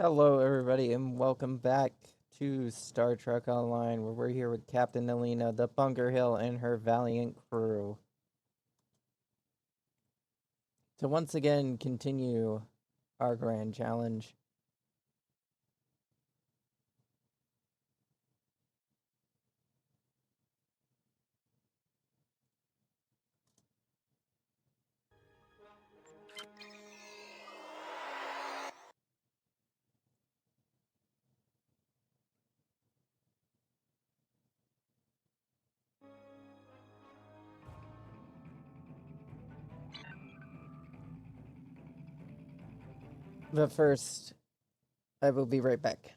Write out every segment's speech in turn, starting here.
Hello, everybody, and welcome back to Star Trek Online, where we're here with Captain Nalina, the Bunker Hill, and her Valleint crew to once again continue our grand challenge. But first, I will be right back.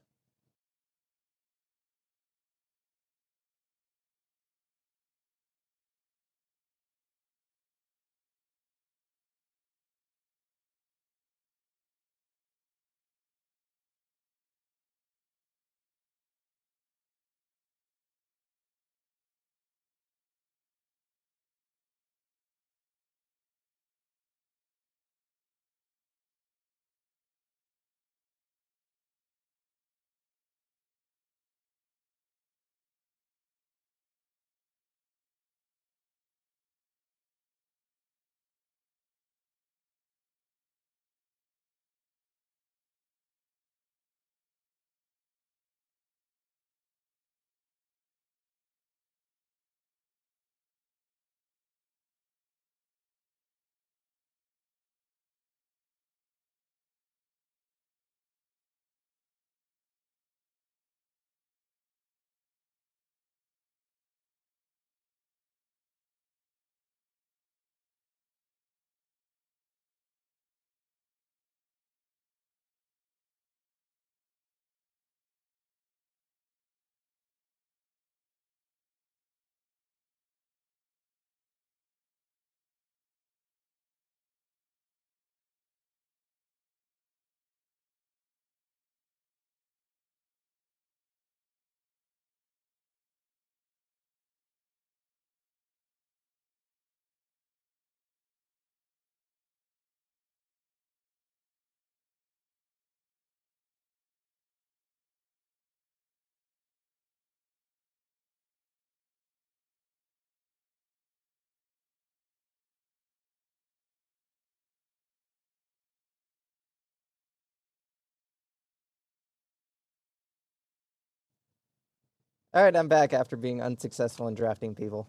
Alright, I'm back after being unsuccessful in drafting people.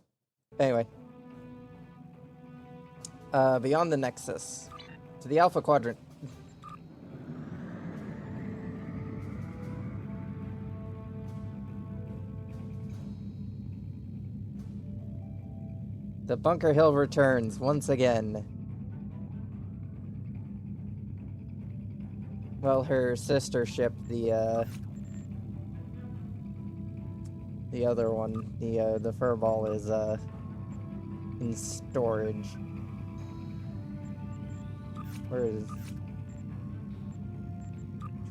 Anyway. Beyond the Nexus. To the Alpha Quadrant. The Bunker Hill returns once again. Well, her sister ship, the other one, the furball, is in storage. Where is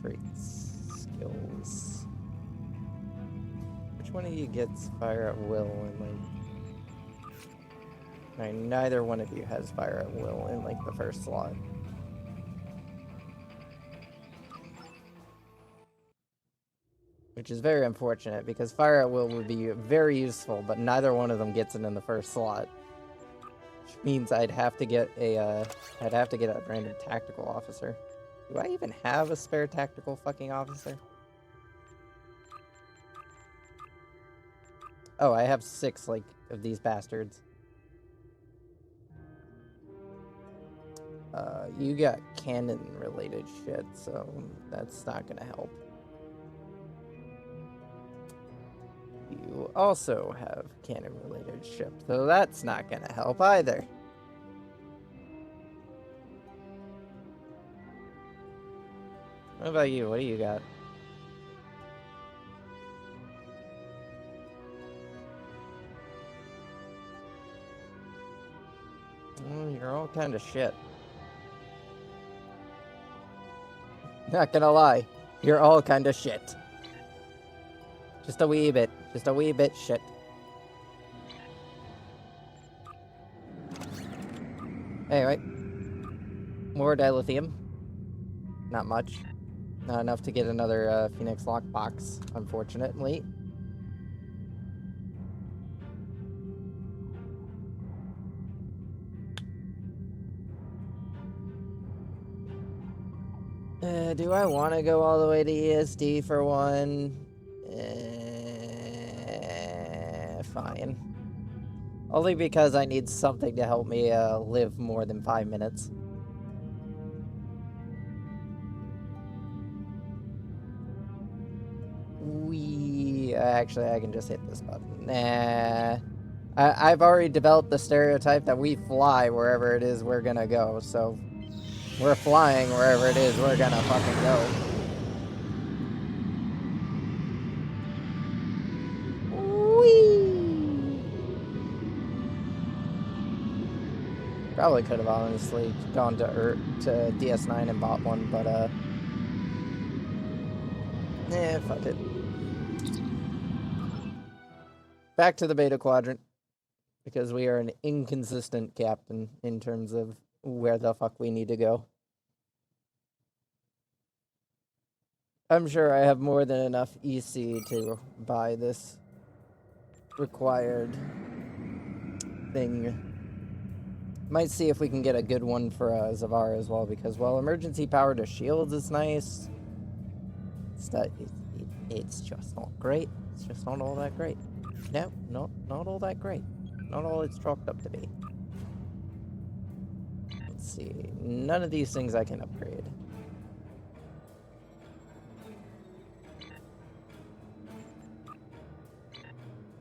traits, skills? Which one of you gets fire at will in like? Neither one of you has fire at will in like the first slot. Which is very unfortunate because fire at will would be very useful, but neither one of them gets it in the first slot. Which means I'd have to get a random tactical officer. Do I even have a spare tactical fucking officer? Oh, I have 6 like of these bastards. You got cannon related shit, so that's not gonna help. You also have cannon related ship, so that's not gonna help either. What about you? What do you got? You're all kind of shit. Not gonna lie, you're all kind of shit. Just a wee bit shit. Anyway, more dilithium. Not much. Not enough to get another Phoenix lockbox, unfortunately. Do I want to go all the way to ESD for one? Fine. Only because I need something to help me live more than 5 minutes. Actually, I can just hit this button. Nah. I've already developed the stereotype that we fly wherever it is we're gonna go, so we're flying wherever it is we're gonna fucking go. Whee! Probably could have honestly gone to DS9 and bought one, but fuck it. Back to the beta quadrant, because we are an inconsistent captain in terms of where the fuck we need to go. I'm sure I have more than enough EC to buy this required thing. Might see if we can get a good one for Zavar as well, because while emergency power to shields is nice, it's just not great. It's just not all that great. No, not all that great. Not all it's chalked up to be. Let's see. None of these things I can upgrade.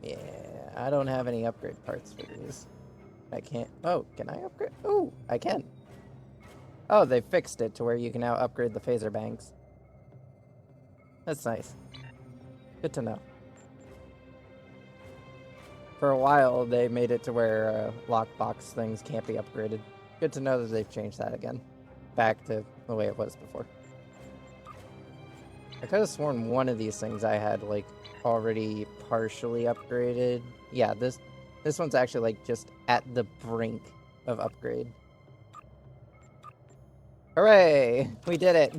Yeah, I don't have any upgrade parts for these. I can't. Oh, can I upgrade? Oh, I can. Oh, they fixed it to where you can now upgrade the phaser banks. That's nice. Good to know. For a while, they made it to where lockbox things can't be upgraded. Good to know that they've changed that again. Back to the way it was before. I could have sworn one of these things I had, like, already partially upgraded. Yeah, this one's actually, like, just at the brink of upgrade. Hooray! We did it!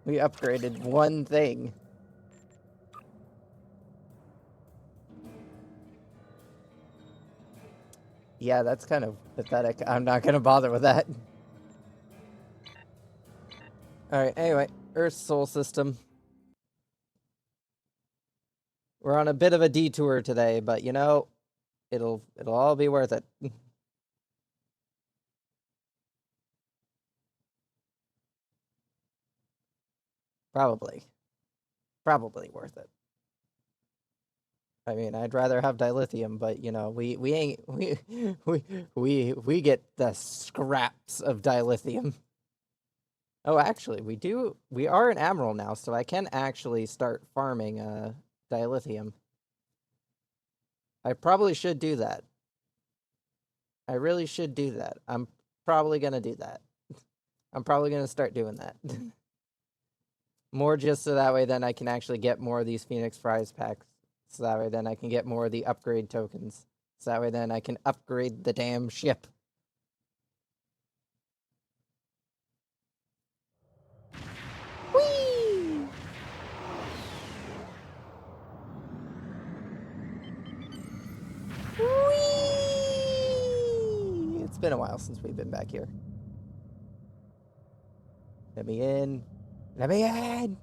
We upgraded one thing. Yeah, that's kind of pathetic. I'm not gonna bother with that. Alright, anyway, Earth's soul system. We're on a bit of a detour today, but you know, it'll all be worth it. Probably. Probably worth it. I mean, I'd rather have dilithium, but you know, we ain't we get the scraps of dilithium. Oh, actually, we are an Admiral now, so I can actually start farming dilithium. I probably should do that. I really should do that. I'm probably gonna do that. I'm probably gonna start doing that. More just so that way then I can actually get more of these Phoenix Prize packs. So that way then I can get more of the upgrade tokens. So that way then I can upgrade the damn ship. Whee! Whee! It's been a while since we've been back here. Let me in. Let me in!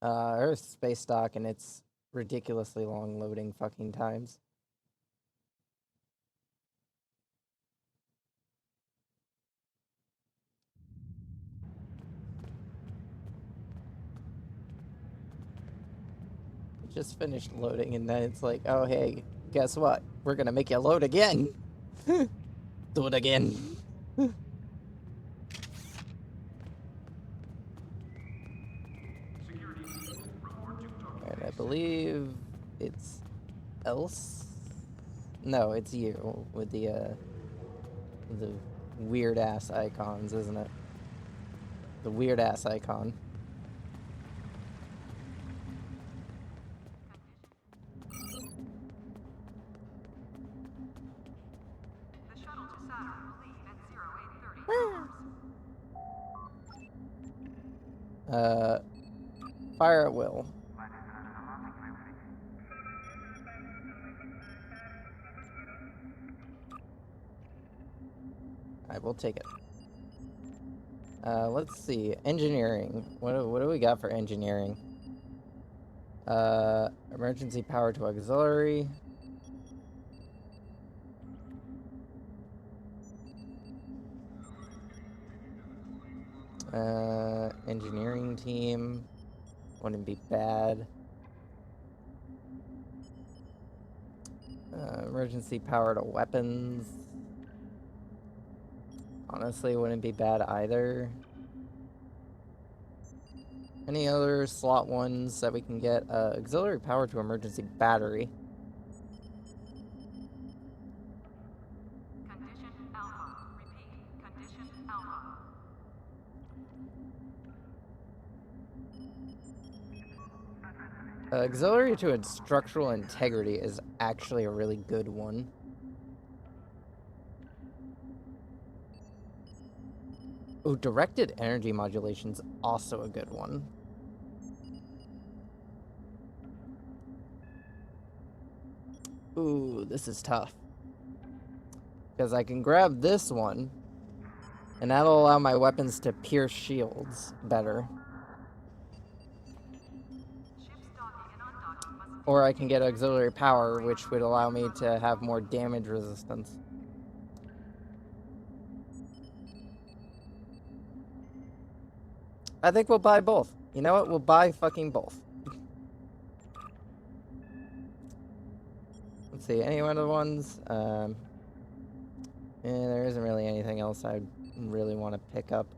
Earth space dock and its ridiculously long loading fucking times. just finished loading, and then it's like, oh hey, guess what? We're gonna make you load again. Do it again. And I believe it's else. No, it's you with the weird ass icons, isn't it? The weird ass icon. The shuttle to Saturn will leave at 0830 hours. Fire at will. I will take it. Let's see. Engineering. What do we got for engineering? Emergency power to auxiliary. Engineering team. Wouldn't be bad. Emergency power to weapons. Honestly, wouldn't be bad either. Any other slot ones that we can get? Auxiliary power to emergency battery. Condition Alpha. Repeat. Condition Alpha. Auxiliary to structural integrity is actually a really good one. Oh, directed energy modulation's also a good one. Ooh, this is tough. Because I can grab this one, and that'll allow my weapons to pierce shields better. Ships docking and undocking must. Or I can get auxiliary power, which would allow me to have more damage resistance. I think we'll buy both. You know what? We'll buy fucking both. Let's see, any one of the ones? There isn't really anything else I really want to pick up.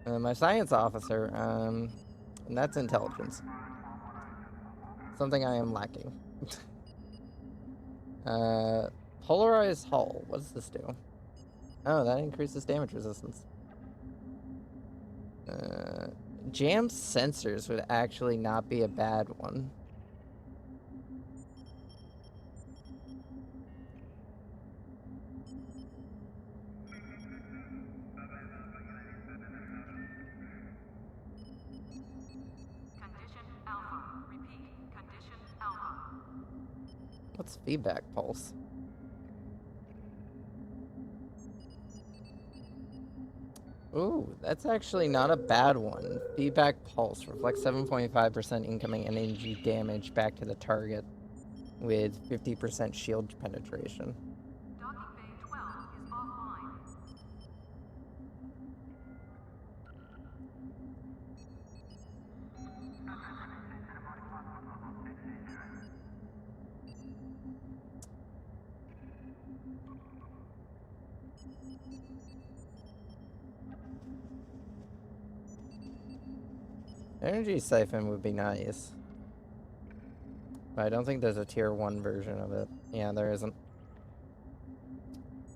My science officer, and that's intelligence. Something I am lacking. Polarized hull. What does this do? Oh, that increases damage resistance. Jammed sensors would actually not be a bad one. Condition Alpha. Repeat. Condition Alpha. What's feedback pulse? Ooh, that's actually not a bad one. Feedback pulse reflects 7.5% incoming energy damage back to the target with 50% shield penetration. Docking bay 12 is offline. Energy siphon would be nice. But I don't think there's a tier 1 version of it. Yeah, there isn't.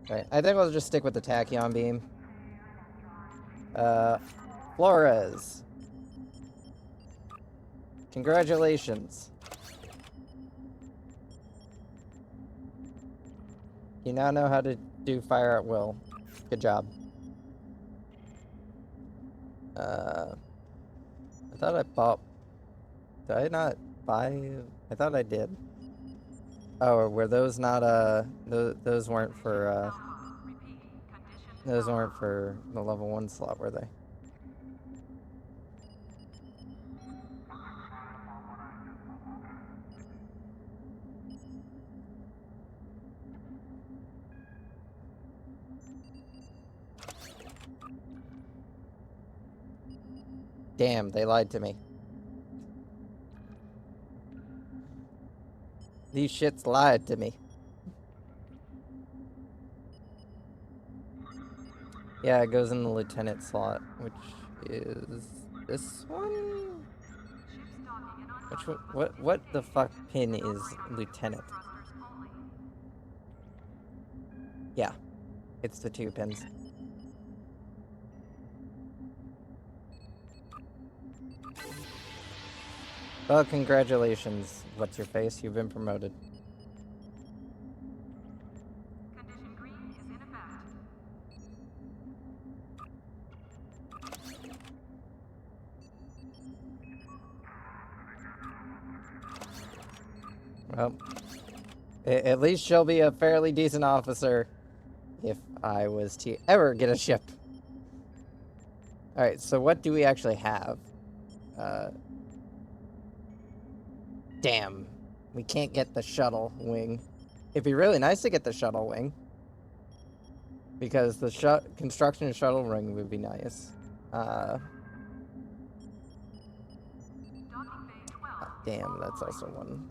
Okay, I think I'll just stick with the tachyon beam. Flores. Congratulations. You now know how to do fire at will. Good job. I thought I bought... Did I not buy... I thought I did. Oh, were those not, those weren't for, Repeat. Condition those weren't for the level 1 slot, were they? Damn, they lied to me. These shits lied to me. Yeah, it goes in the lieutenant slot, which is this one? Which one? What the fuck pin is lieutenant? Yeah, it's the 2 pins. Well, congratulations, what's your face? You've been promoted. Condition green is in effect. Well, at least she'll be a fairly decent officer if I was to ever get a ship. Alright, so what do we actually have? Damn. We can't get the shuttle wing. It'd be really nice to get the shuttle wing. Because the construction shuttle ring would be nice. Docking bay 12. Damn, that's also one.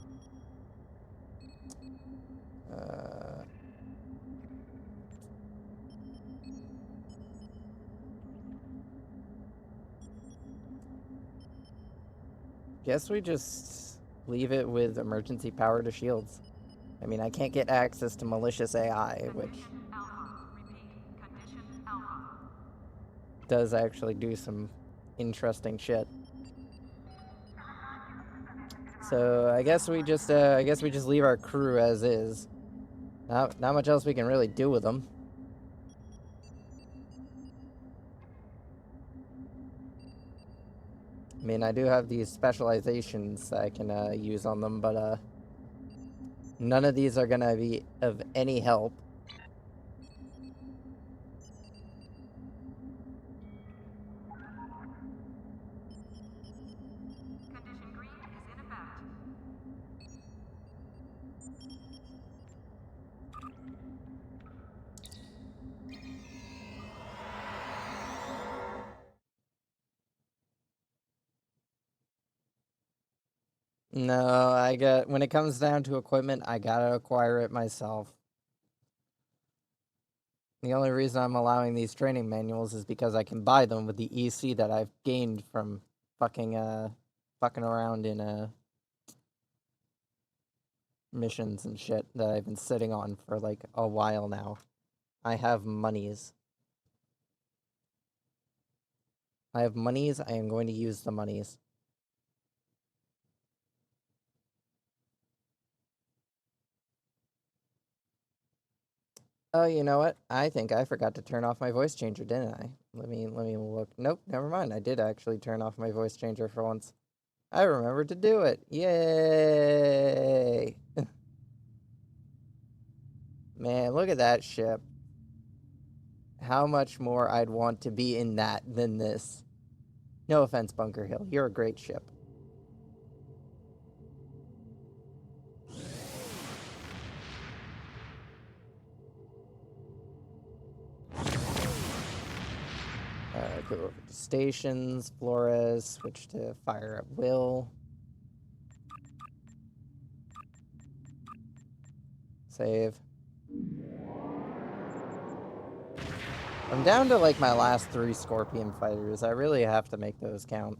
Guess we just leave it with emergency power to shields. I mean, I can't get access to malicious AI, which Condition alpha. Repeat. Condition alpha. does actually do some interesting shit. So I guess we just leave our crew as is. Not much else we can really do with them. I mean, I do have these specializations I can use on them, but none of these are gonna be of any help. Condition green is in effect. No, when it comes down to equipment, I gotta acquire it myself. The only reason I'm allowing these training manuals is because I can buy them with the EC that I've gained from fucking around in missions and shit that I've been sitting on for like a while now. I have monies. I am going to use the monies. Oh, you know what? I think I forgot to turn off my voice changer, didn't I? Let me look. Nope, never mind. I did actually turn off my voice changer for once. I remembered to do it. Yay! Man, look at that ship. How much more I'd want to be in that than this. No offense, Bunker Hill. You're a great ship. Go over to stations, Flores, switch to fire at will. Save. I'm down to like my last 3 Scorpion fighters. I really have to make those count.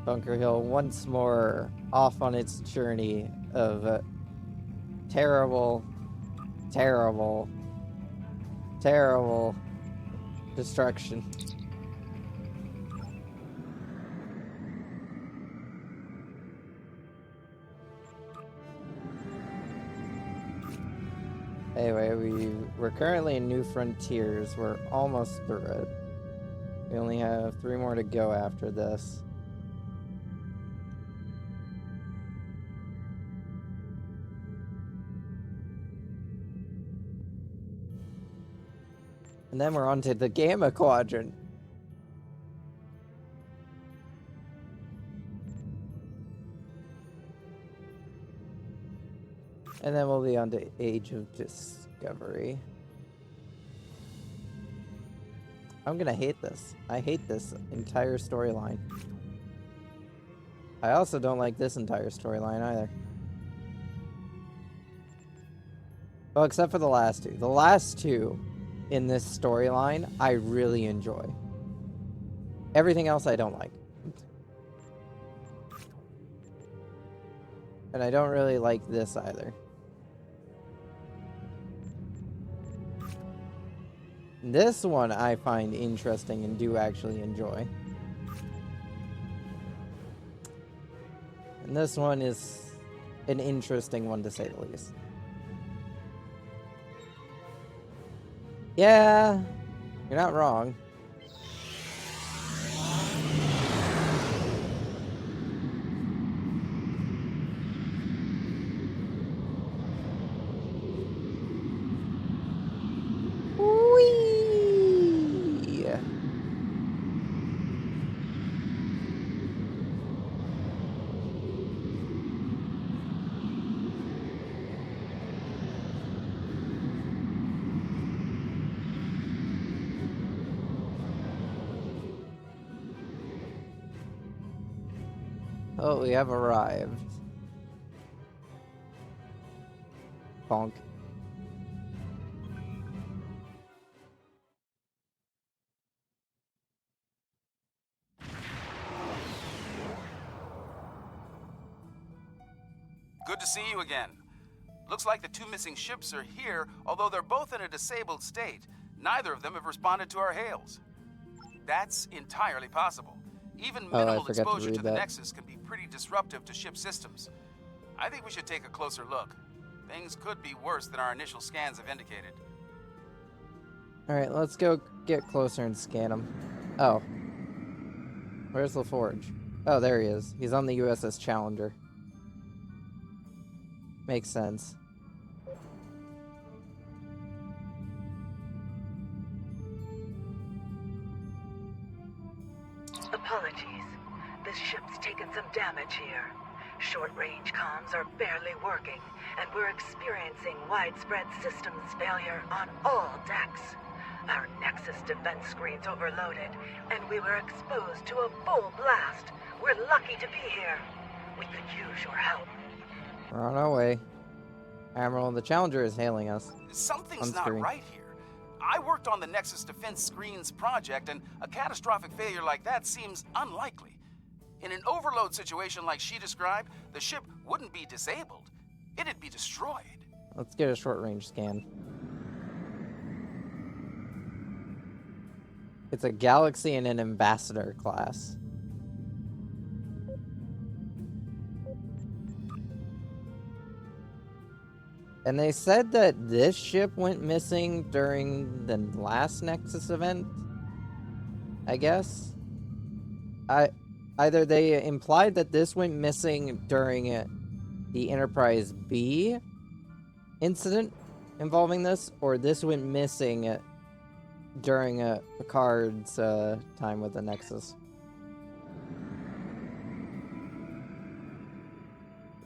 Bunker Hill once more off on its journey of terrible, terrible, terrible destruction. Anyway, we're currently in New Frontiers. We're almost through it. We only have 3 more to go after this. And then we're on to the Gamma Quadrant. And then we'll be on to Age of Discovery. I'm gonna hate this. I hate this entire storyline. I also don't like this entire storyline either. Well, except for the last two. The last two in this storyline, I really enjoy. Everything else I don't like. And I don't really like this either. This one I find interesting and do actually enjoy. And this one is an interesting one to say the least. Yeah, you're not wrong. Whee! Oh, we have arrived. Bonk. Good to see you again. Looks like the 2 missing ships are here, although they're both in a disabled state. Neither of them have responded to our hails. That's entirely possible. Even minimal exposure to the Nexus can be pretty disruptive to ship systems. I think we should take a closer look. Things could be worse than our initial scans have indicated. Alright, let's go get closer and scan him. Oh. Where's LaForge? Oh, there he is. He's on the USS Challenger. Makes sense. Apologies. This ship's taken some damage here. Short-range comms are barely working, and we're experiencing widespread systems failure on all decks. Our Nexus defense screen's overloaded, and we were exposed to a full blast. We're lucky to be here. We could use your help. We're on our way. Admiral, the Challenger is hailing us. Something's not right here. I worked on the Nexus Defense Screens project, and a catastrophic failure like that seems unlikely. In an overload situation like she described, the ship wouldn't be disabled. It'd be destroyed. Let's get a short-range scan. It's a Galaxy and an Ambassador class. And they said that this ship went missing during the last Nexus event, I guess. Either they implied that this went missing during the Enterprise B incident involving this, or this went missing during Picard's time with the Nexus.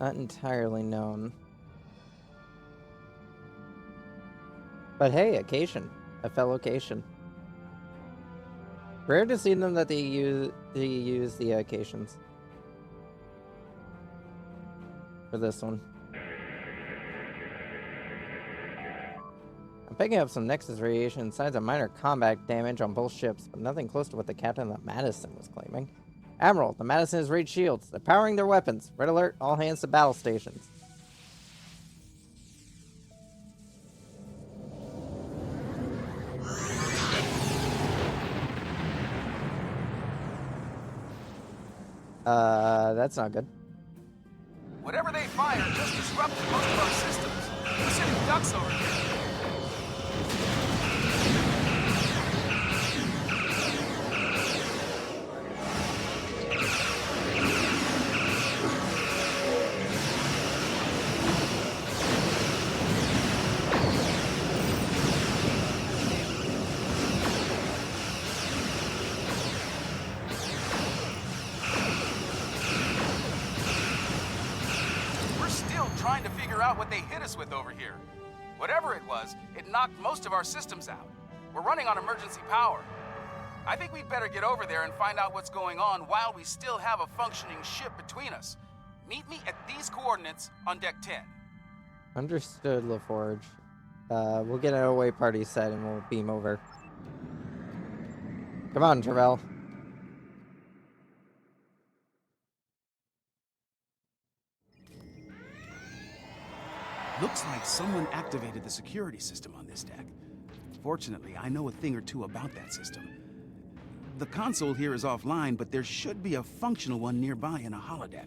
Not entirely known. But hey, a Cation. A fellow Cation. Rare to see them that they use the Cations. For this one. I'm picking up some Nexus radiation, signs of minor combat damage on both ships, but nothing close to what the captain of the Madison was claiming. Admiral, the Madison has raised shields. They're powering their weapons. Red alert, all hands to battle stations. That's not good. Whatever they fire just disrupted most of our systems. We're sending ducks over here. out what they hit us with over here. Whatever it was, it knocked most of our systems out. We're running on emergency power. I think we'd better get over there and find out what's going on while we still have a functioning ship between us. Meet me at these coordinates on Deck 10. Understood, LaForge. We'll get an away party set and we'll beam over. Come on, Travell. Looks like someone activated the security system on this deck. Fortunately, I know a thing or two about that system. The console here is offline, but there should be a functional one nearby in a holodeck.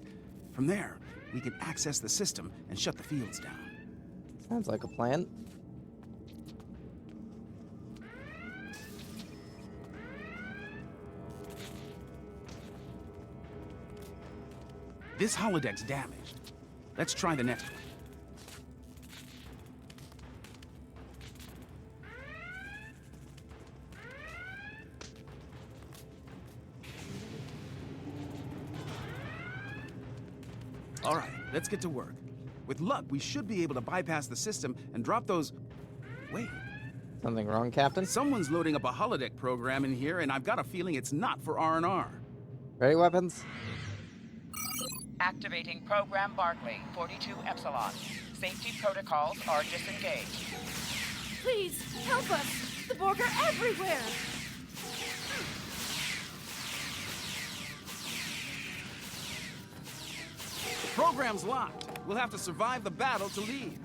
From there, we can access the system and shut the fields down. Sounds like a plan. This holodeck's damaged. Let's try the next one. All right, let's get to work. With luck, we should be able to bypass the system and drop those... Wait, Something wrong, Captain? someone's loading up a holodeck program in here, and I've got a feeling it's not for R&R. Ready, weapons? Activating Program Barclay, 42 Epsilon. Safety protocols are disengaged. Please, help us! The Borg are everywhere! The program's locked. We'll have to survive the battle to leave.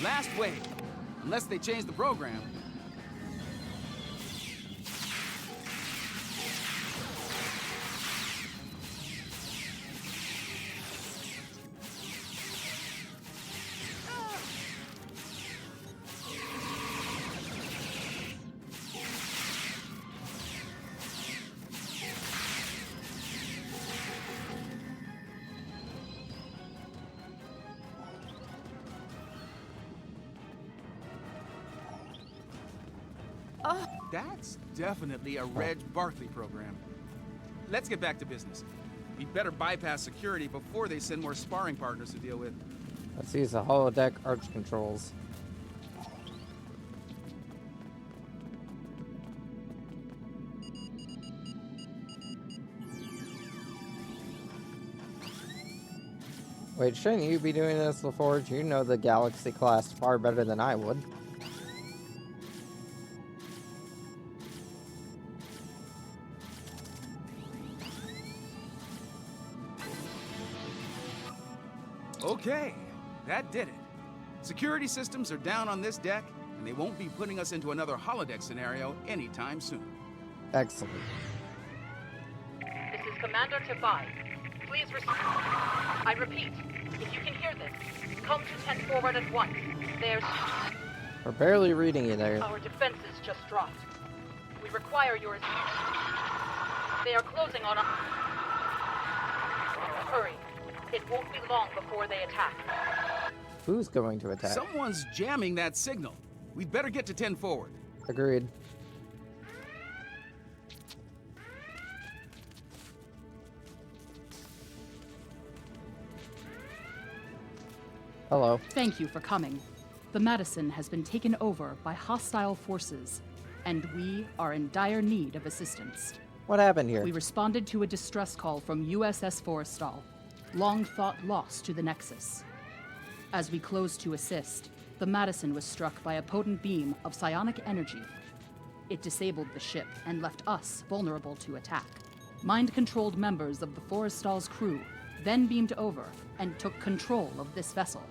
Last wave. Unless they change the program. That's definitely a Reg Barclay program. Let's get back to business. We'd better bypass security before they send more sparring partners to deal with. Let's use the holodeck arch controls. Wait, shouldn't you be doing this, LaForge? You know the Galaxy class far better than I would. Okay, that did it. Security systems are down on this deck, and they won't be putting us into another holodeck scenario anytime soon. Excellent. This is Commander Tafai. Please I repeat, if you can hear this, come to 10 forward at once. There's... We're barely reading you there. Our defenses just dropped. We require your... They are closing on a... Hurry. It won't be long before they attack. Who's going to attack? Someone's jamming that signal. We'd better get to 10 forward. Agreed. Hello. Thank you for coming. The Madison has been taken over by hostile forces, and we are in dire need of assistance. What happened here? We responded to a distress call from USS Forrestal, long thought lost to the Nexus. As we closed to assist, the Madison was struck by a potent beam of psionic energy. It disabled the ship and left us vulnerable to attack. Mind-controlled members of the Forrestal's crew then beamed over and took control of this vessel.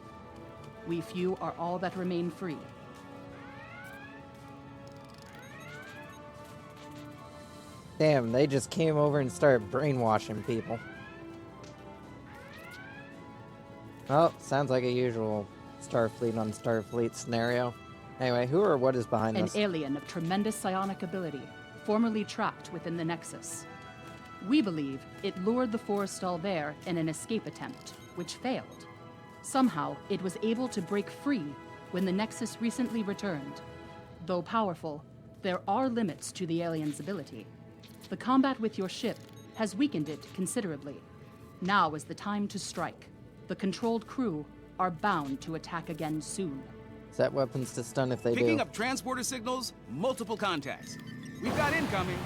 We few are all that remain free. Damn, they just came over and started brainwashing people. Well, sounds like a usual Starfleet on Starfleet scenario. Anyway, who or what is behind An this? alien of tremendous psionic ability, formerly trapped within the Nexus. We believe it lured the Forrestal there in an escape attempt, which failed. Somehow, it was able to break free when the Nexus recently returned. Though powerful, there are limits to the alien's ability. The combat with your ship has weakened it considerably. Now is the time to strike. The controlled crew are bound to attack again soon. Set weapons to stun if they Picking do. up transporter signals, multiple contacts. We've got incoming.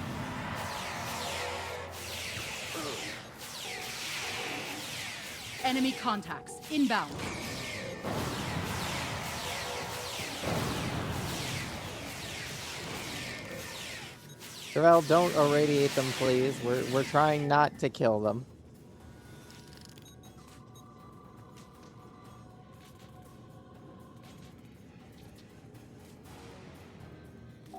Enemy contacts inbound. Terrell, don't irradiate them, please. We're trying not to kill them.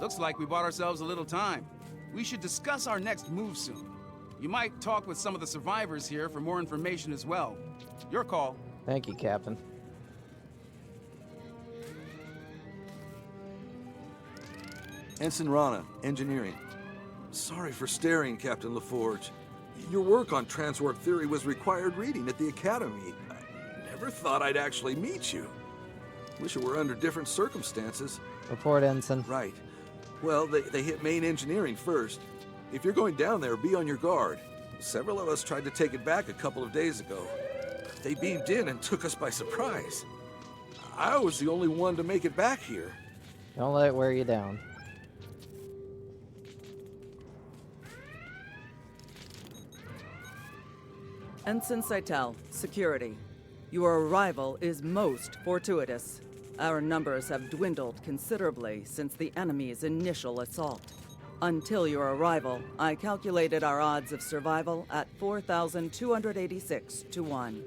Looks like we bought ourselves a little time. We should discuss our next move soon. You might talk with some of the survivors here for more information as well. Your call. Thank you, Captain. Ensign Rana, Engineering. Sorry for staring, Captain LaForge. Your work on transwarp theory was required reading at the Academy. I never thought I'd actually meet you. Wish it were under different circumstances. Report, Ensign. Right. Well, they hit main engineering first. If you're going down there, be on your guard. Several of us tried to take it back a couple of days ago. They beamed in and took us by surprise. I was the only one to make it back here. Don't let it wear you down. Ensign Seitel, Security. Your arrival is most fortuitous. Our numbers have dwindled considerably since the enemy's initial assault. Until your arrival, I calculated our odds of survival at 4,286 to 1.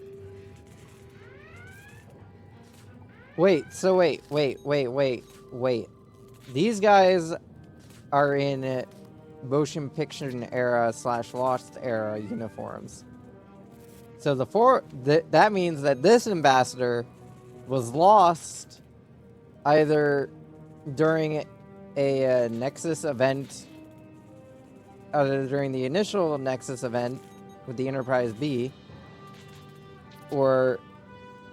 Wait. These guys are in motion picture era / Lost era uniforms. So that means that this ambassador was lost either during a Nexus event, during the initial Nexus event with the Enterprise B, or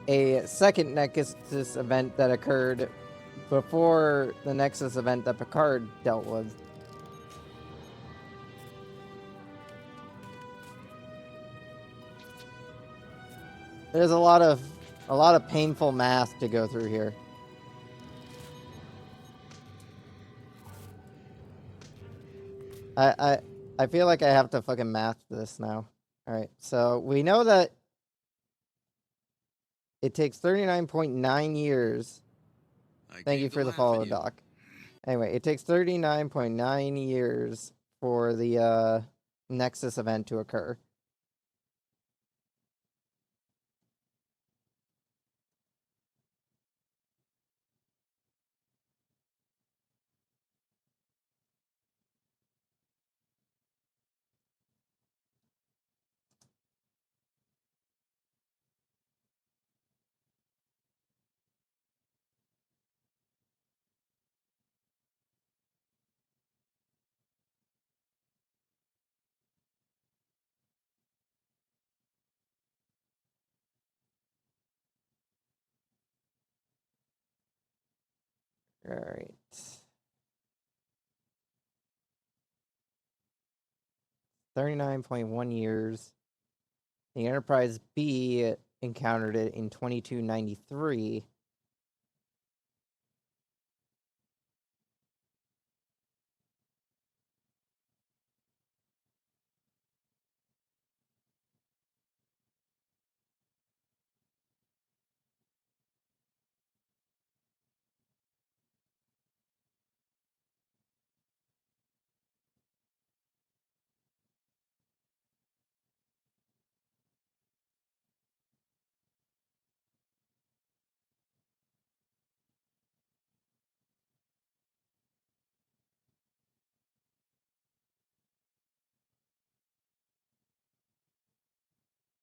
a second Nexus event that occurred before the Nexus event that Picard dealt with. There's a lot of painful math to go through here. I feel like I have to fucking math this now. Alright, so we know that it takes 39.9 years. Thank you for the follow, Doc. Anyway, it takes 39.9 years for the Nexus event to occur. Alright. 39.1 years. The Enterprise B encountered it in 2293.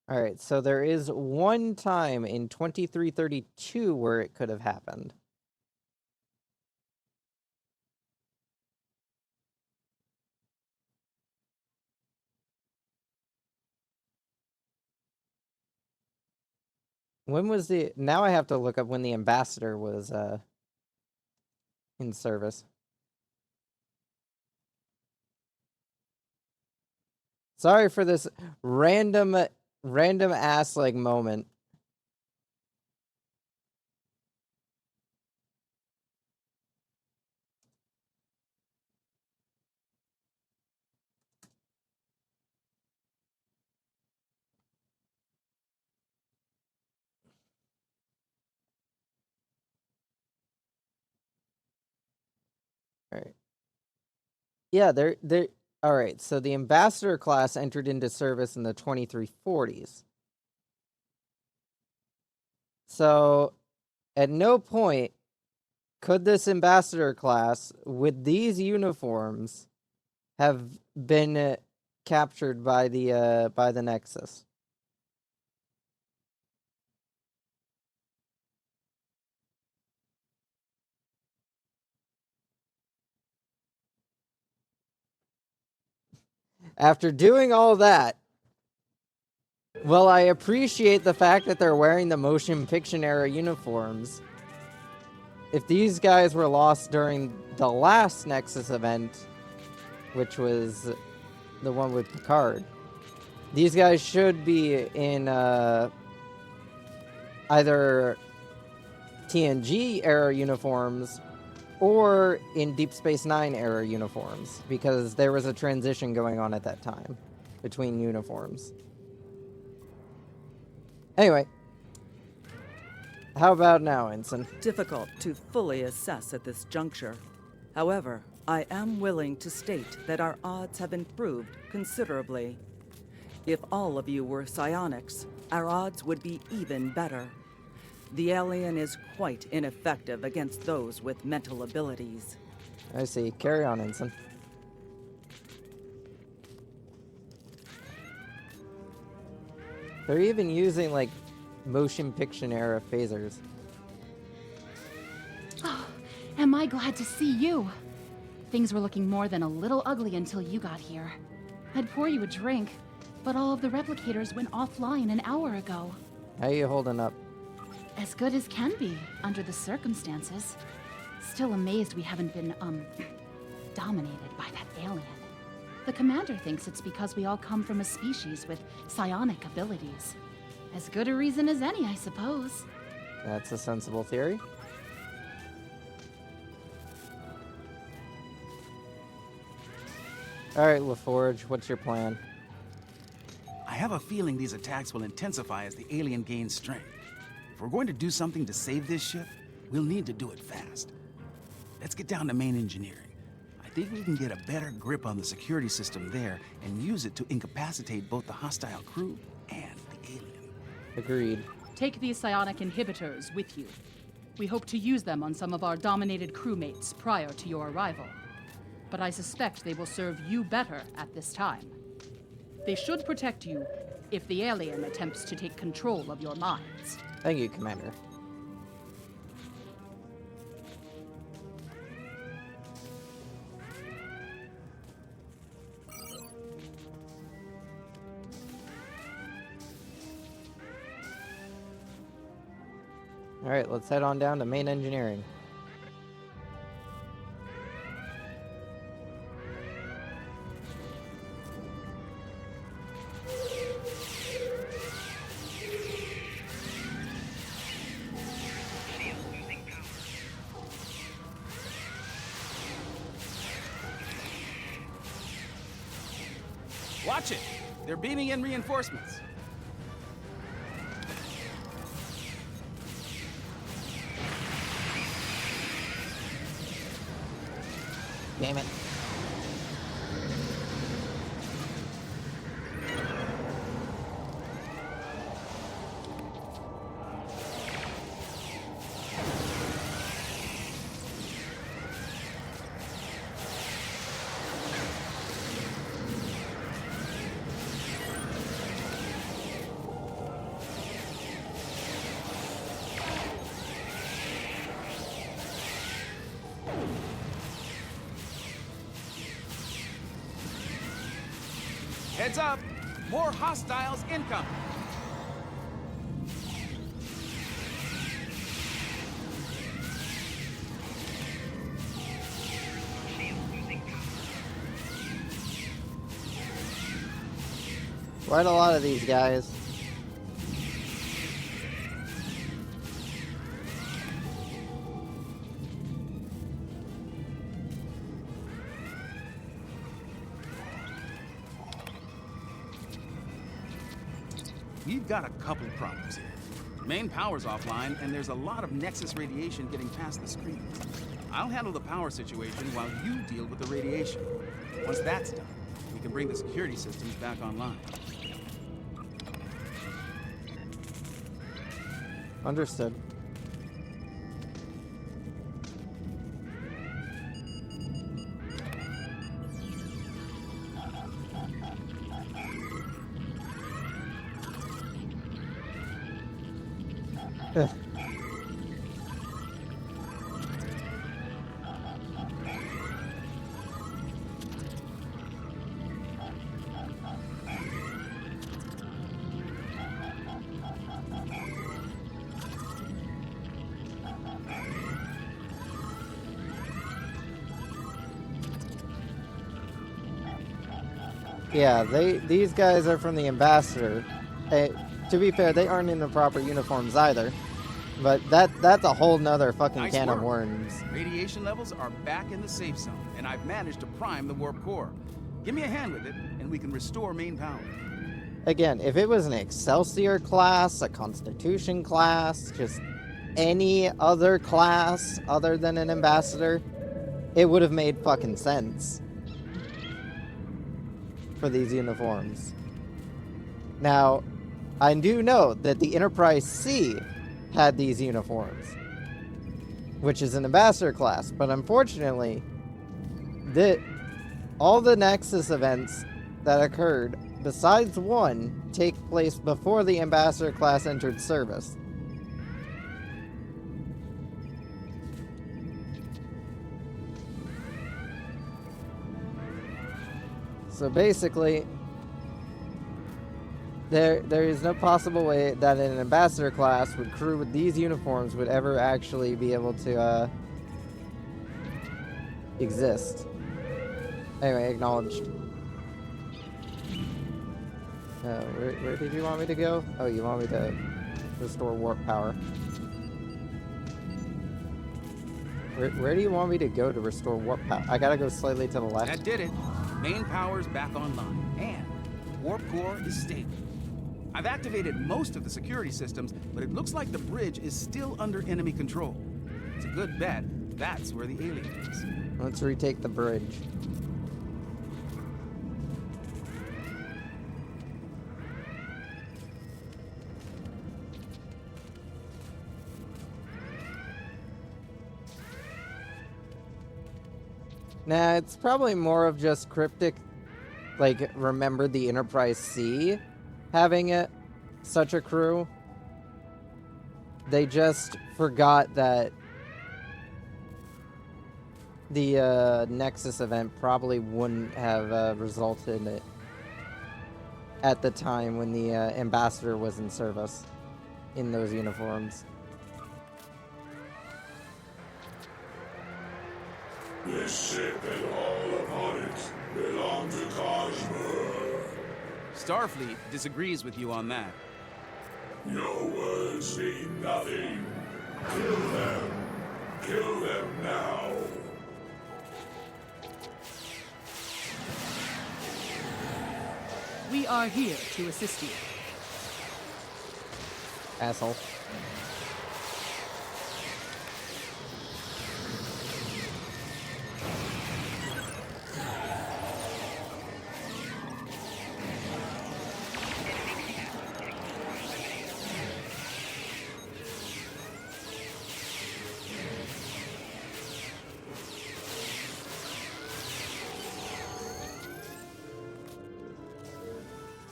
Alright, so there is one time in 2332 where it could have happened. When was the... Now I have to look up when the ambassador was in service. Sorry for this random ass like moment. All right. Yeah, they're all right. So the ambassador class entered into service in the 2340s. So at no point could this ambassador class with these uniforms have been captured by the Nexus. After doing all that, well, I appreciate the fact that they're wearing the motion picture era uniforms. If these guys were lost during the last Nexus event, which was the one with Picard, these guys should be in either TNG era uniforms or in Deep Space Nine era uniforms, because there was a transition going on at that time between uniforms. Anyway, how about now, Ensign? Difficult to fully assess at this juncture. However, I am willing to state that our odds have improved considerably. If all of you were psionics, our odds would be even better. The alien is quite ineffective against those with mental abilities. I see. Carry on, Ensign. They're even using, like, motion picture era phasers. Oh, am I glad to see you. Things were looking more than a little ugly until you got here. I'd pour you a drink, but all of the replicators went offline an hour ago. How you holding up? As good as can be, under the circumstances. Still amazed we haven't been, dominated by that alien. The commander thinks it's because we all come from a species with psionic abilities. As good a reason as any, I suppose. That's a sensible theory. Alright, LaForge, what's your plan? I have a feeling these attacks will intensify as the alien gains strength. If we're going to do something to save this ship, we'll need to do it fast. Let's get down to main engineering. I think we can get a better grip on the security system there and use it to incapacitate both the hostile crew and the alien. Agreed. Take these psionic inhibitors with you. We hope to use them on some of our dominated crewmates prior to your arrival. But I suspect they will serve you better at this time. They should protect you if the alien attempts to take control of your minds. Thank you, Commander. Alright, let's head on down to main engineering. Watch it! They're beaming in reinforcements. Damn it. Heads up! More hostiles incoming! Quite a lot of these guys. We've got a couple problems here. Main power's offline, and there's a lot of Nexus radiation getting past the screens. I'll handle the power situation while you deal with the radiation. Once that's done, we can bring the security systems back online. Understood. Ugh. Yeah, these guys are from the Ambassador. To be fair, they aren't in the proper uniforms either. But that's a whole nother fucking Nice can of work. worms. Radiation levels are back in the safe zone, and I've managed to prime the warp core. Give me a hand with it, and we can restore main power. Again, if it was an Excelsior class, a Constitution class, just any other class other than an Ambassador, it would have made fucking sense for these uniforms. Now, I do know that the Enterprise C had these uniforms, which is an Ambassador class, but unfortunately, all the Nexus events that occurred, besides one, take place before the Ambassador class entered service. So basically, there is no possible way that an Ambassador class with crew with these uniforms would ever actually be able to exist. Anyway, acknowledged. Where did you want me to go? Oh, you want me to restore warp power. Where do you want me to go to restore warp power? I gotta go slightly to the left. That did it. Main power's back online, and warp core is stable. I've activated most of the security systems, but it looks like the bridge is still under enemy control. It's a good bet that's where the alien is. Let's retake the bridge. Nah, it's probably more of just cryptic, like, remember the Enterprise C having such a crew. They just forgot that the Nexus event probably wouldn't have resulted in it at the time when the Ambassador was in service in those uniforms. This ship and all upon it belong to Cosmo. Starfleet disagrees with you on that. Your words mean nothing. Kill them. Kill them now. We are here to assist you. Asshole.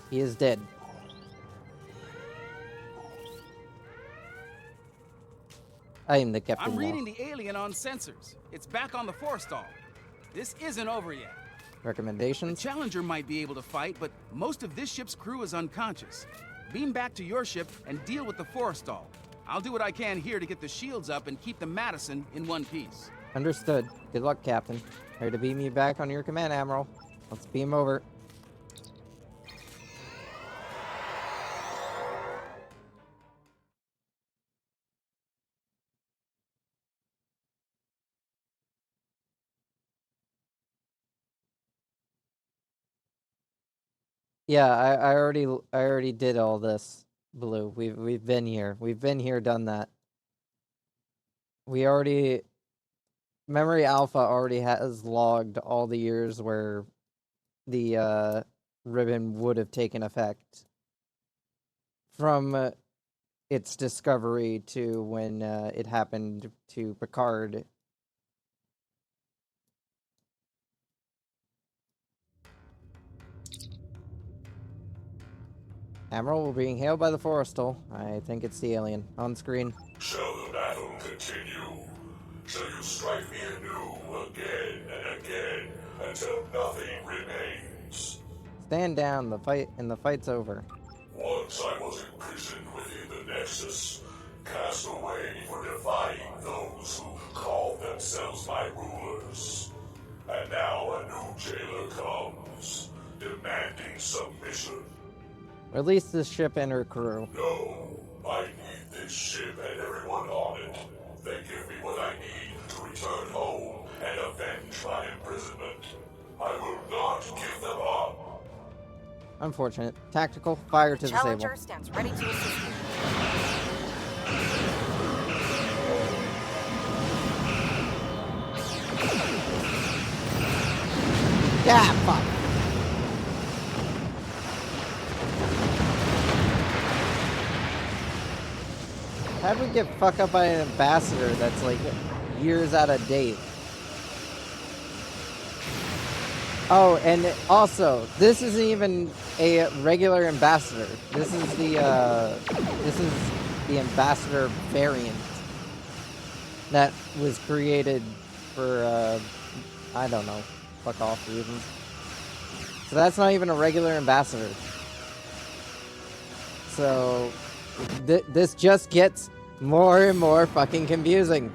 He is dead. I am the captain. I'm now. reading the alien on sensors. It's back on the forestall. This isn't over yet. The Recommendations? Challenger might be able to fight, but most of this ship's crew is unconscious. Beam back to your ship and deal with the forestall. I'll do what I can here to get the shields up and keep the Madison in one piece. Understood. Good luck, Captain. Here to beam me back on your command, Admiral. Let's beam over. Yeah, I already did all this, Blue. We've been here. We've been here, done that. We already Memory Alpha already has logged all the years where the ribbon would have taken effect from its discovery to when it happened to Picard. Admiral, we're being hailed by the Forrestal. I think it's the alien. On screen. Shall the battle continue? Shall you strike me anew again and again until nothing remains? Stand down. The fight's over. Once I was imprisoned within the Nexus, cast away for defying those who call themselves my rulers. And now a new jailer comes, demanding submission. Release this ship and her crew. No, I need this ship and everyone on it. They give me what I need to return home and avenge my imprisonment. I will not give them up. Unfortunate. Tactical, fire to disable. Challenger stands ready to assist you. Yeah, fuck. How'd we get fucked up by an ambassador that's like years out of date? Oh, and also, this isn't even a regular ambassador. This is the ambassador variant that was created for I don't know, fuck off reasons. So that's not even a regular ambassador. So this just gets more and more fucking confusing.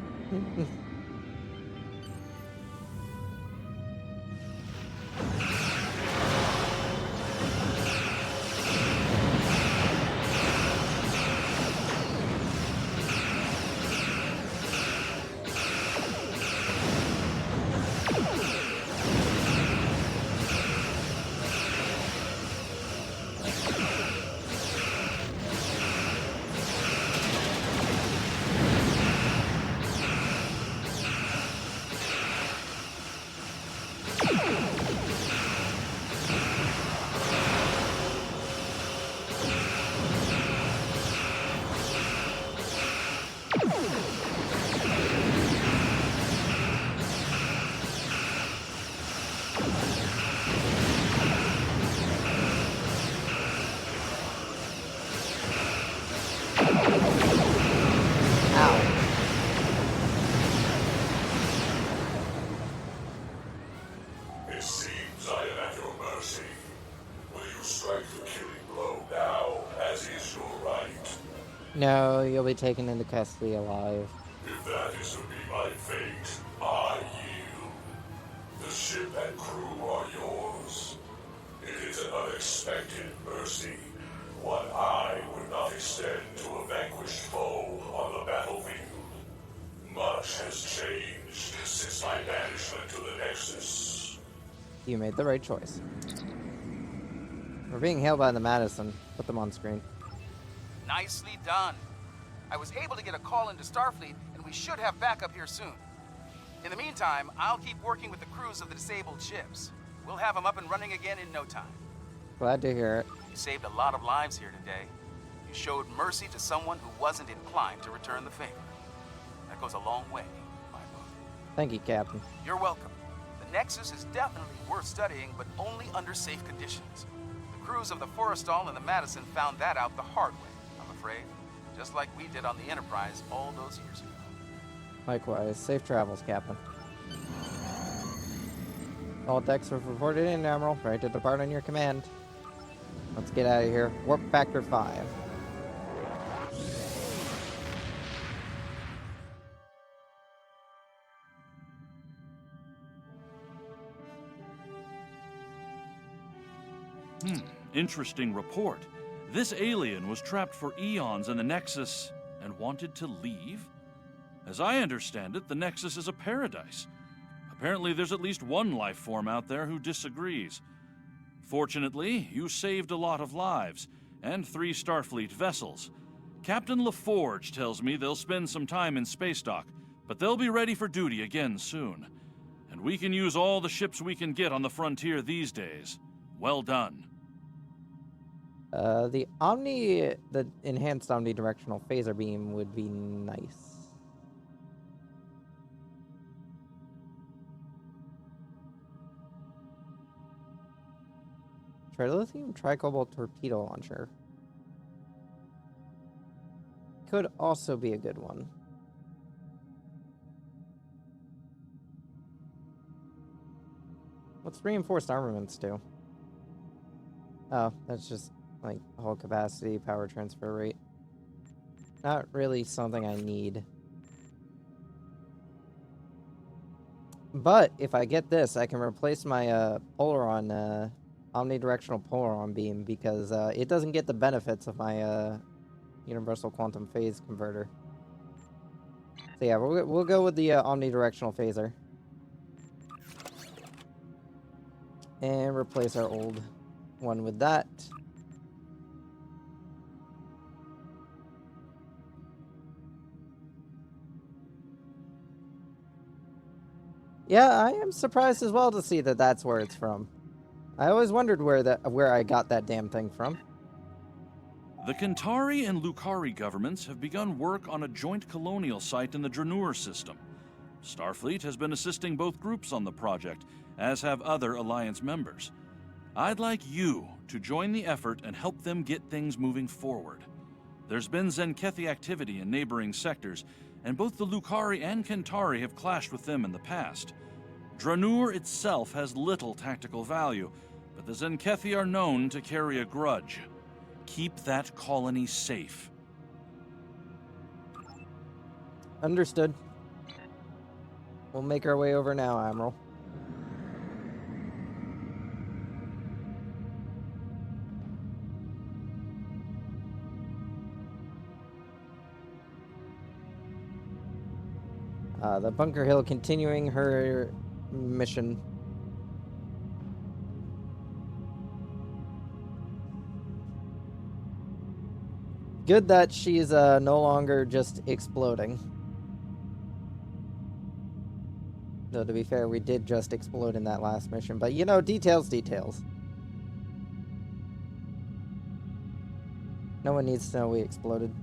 It seems I am at your mercy. Will you strike the killing blow now, as is your right? No, you'll be taken into custody alive. If that is to be my fate, I yield. The ship and crew are yours. It is an unexpected mercy, one I would not extend to a vanquished foe on the battlefield. Much has changed since my banishment to the Nexus. You made the right choice. We're being hailed by the Madison. Put them on screen. Nicely done. I was able to get a call into Starfleet, and we should have backup here soon. In the meantime, I'll keep working with the crews of the disabled ships. We'll have them up and running again in no time. Glad to hear it. You saved a lot of lives here today. You showed mercy to someone who wasn't inclined to return the favor. That goes a long way, in my book. Thank you, Captain. You're welcome. The Nexus is definitely worth studying, but only under safe conditions. The crews of the Forrestal and the Madison found that out the hard way, I'm afraid. Just like we did on the Enterprise all those years ago. Likewise. Safe travels, Captain. All decks have reported in, Admiral. Ready to depart on your command. Let's get out of here. Warp factor 5. Interesting report. This alien was trapped for eons in the Nexus and wanted to leave? As I understand it, the Nexus is a paradise. Apparently there's at least one life form out there who disagrees. Fortunately, you saved a lot of lives, and 3 Starfleet vessels. Captain LaForge tells me they'll spend some time in space dock, but they'll be ready for duty again soon. And we can use all the ships we can get on the frontier these days. Well done. The enhanced omnidirectional phaser beam would be nice. Trilithium tricobalt torpedo launcher could also be a good one. What's reinforced armaments do? Oh, that's just like hull capacity, power transfer rate. Not really something I need. But if I get this, I can replace my Polaron, omnidirectional Polaron beam, because it doesn't get the benefits of my universal quantum phase converter. So yeah, we'll go with the omnidirectional phaser. And replace our old one with that. Yeah, I am surprised as well to see that that's where it's from. I always wondered where I got that damn thing from. The Kentari and Lukari governments have begun work on a joint colonial site in the Dranur system. Starfleet has been assisting both groups on the project, as have other Alliance members. I'd like you to join the effort and help them get things moving forward. There's been Zenkethi activity in neighboring sectors, and both the Lukari and Kentari have clashed with them in the past. Dranur itself has little tactical value, but the Zenkethi are known to carry a grudge. Keep that colony safe. Understood. We'll make our way over now, Admiral. The Bunker Hill continuing her mission. Good that she's no longer just exploding. Though, to be fair, we did just explode in that last mission. But, you know, details. No one needs to know we exploded.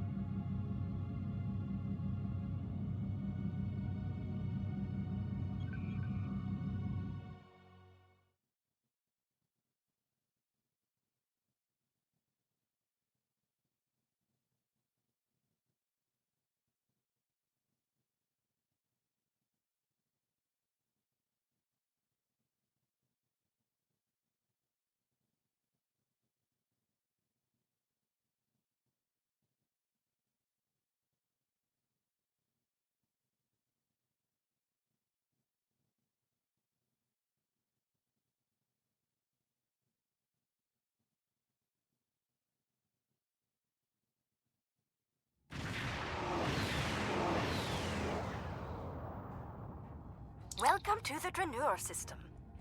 Welcome to the Dranur system.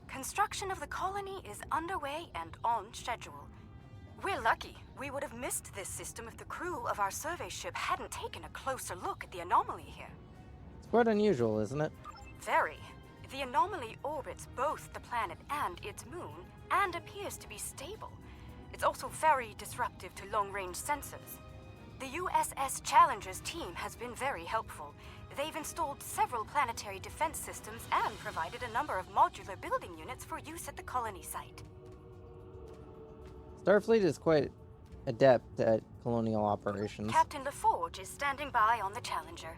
Construction of the colony is underway and on schedule. We're lucky. We would have missed this system if the crew of our survey ship hadn't taken a closer look at the anomaly here. It's quite unusual, isn't it? Very. The anomaly orbits both the planet and its moon, and appears to be stable. It's also very disruptive to long-range sensors. The USS Challenger's team has been very helpful. They've installed several planetary defense systems and provided a number of modular building units for use at the colony site. Starfleet is quite adept at colonial operations. Captain LaForge is standing by on the Challenger.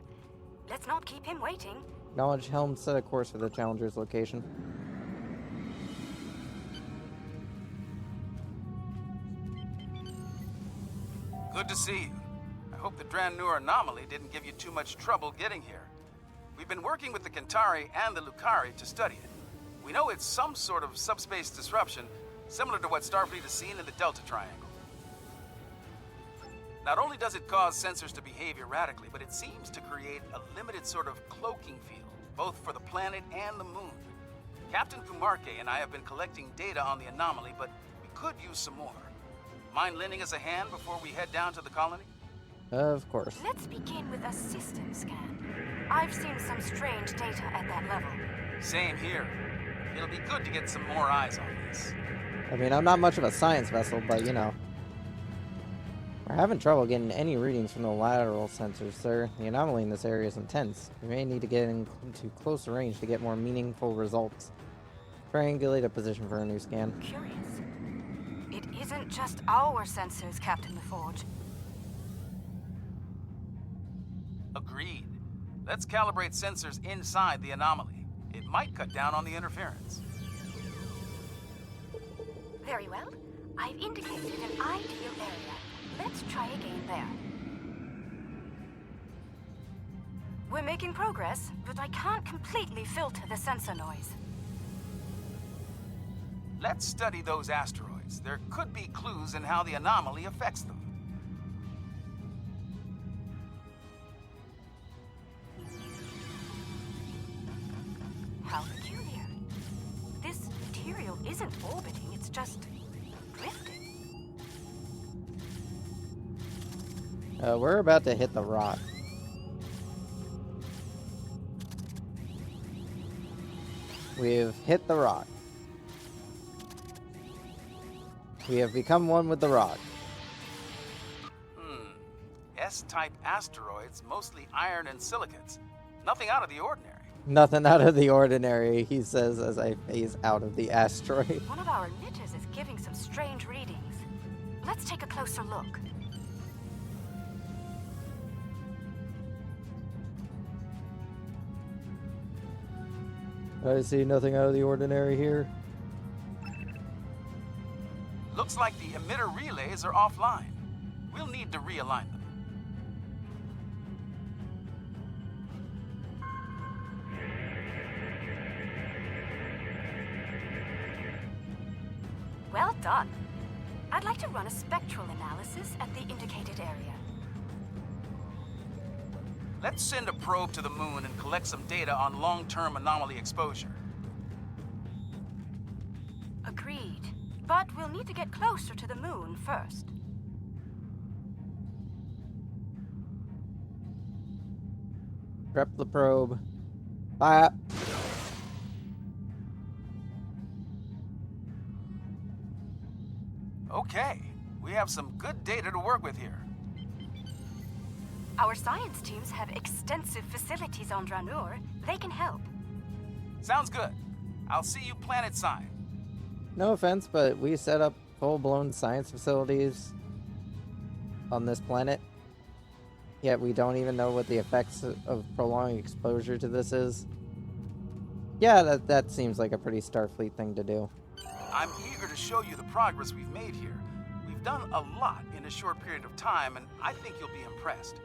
Let's not keep him waiting. Acknowledge helm, set a course for the Challenger's location. Good to see you. I hope the Dranur anomaly didn't give you too much trouble getting here. We've been working with the Kentari and the Lukari to study it. We know it's some sort of subspace disruption, similar to what Starfleet has seen in the Delta Triangle. Not only does it cause sensors to behave erratically, but it seems to create a limited sort of cloaking field, both for the planet and the moon. Captain Kumarke and I have been collecting data on the anomaly, but could use some more. Mind lending us a hand before we head down to the colony? Of course. Let's begin with a system scan. I've seen some strange data at that level. Same here. It'll be good to get some more eyes on this. I mean, I'm not much of a science vessel, but you know. We're having trouble getting any readings from the lateral sensors, sir. The anomaly in this area is intense. We may need to get into closer range to get more meaningful results. Triangulate a position for a new scan. Curious. It isn't just our sensors, Captain LaForge. Agreed. Let's calibrate sensors inside the anomaly. It might cut down on the interference. Very well. I've indicated an ideal area. Let's try again there. We're making progress, but I can't completely filter the sensor noise. Let's study those asteroids. There could be clues in how the anomaly affects them. How peculiar. This material isn't orbiting, it's just drifting. We're about to hit the rock. We've hit the rock. We have become one with the rock. S-type asteroids, mostly iron and silicates. Nothing out of the ordinary. Nothing out of the ordinary, he says as I phase out of the asteroid. One of our emitters is giving some strange readings. Let's take a closer look. I see nothing out of the ordinary here. Looks like the emitter relays are offline. We'll need to realign them. Well done. I'd like to run a spectral analysis at the indicated area. Let's send a probe to the moon and collect some data on long-term anomaly exposure. Agreed. But we'll need to get closer to the moon first. Prep the probe. Bye. Okay, we have some good data to work with here. Our science teams have extensive facilities on Dranur. They can help. Sounds good. I'll see you planet-side. No offense, but we set up full-blown science facilities on this planet. Yet we don't even know what the effects of prolonged exposure to this is. Yeah, that seems like a pretty Starfleet thing to do. I'm eager to show you the progress we've made here. We've done a lot in a short period of time, and I think you'll be impressed.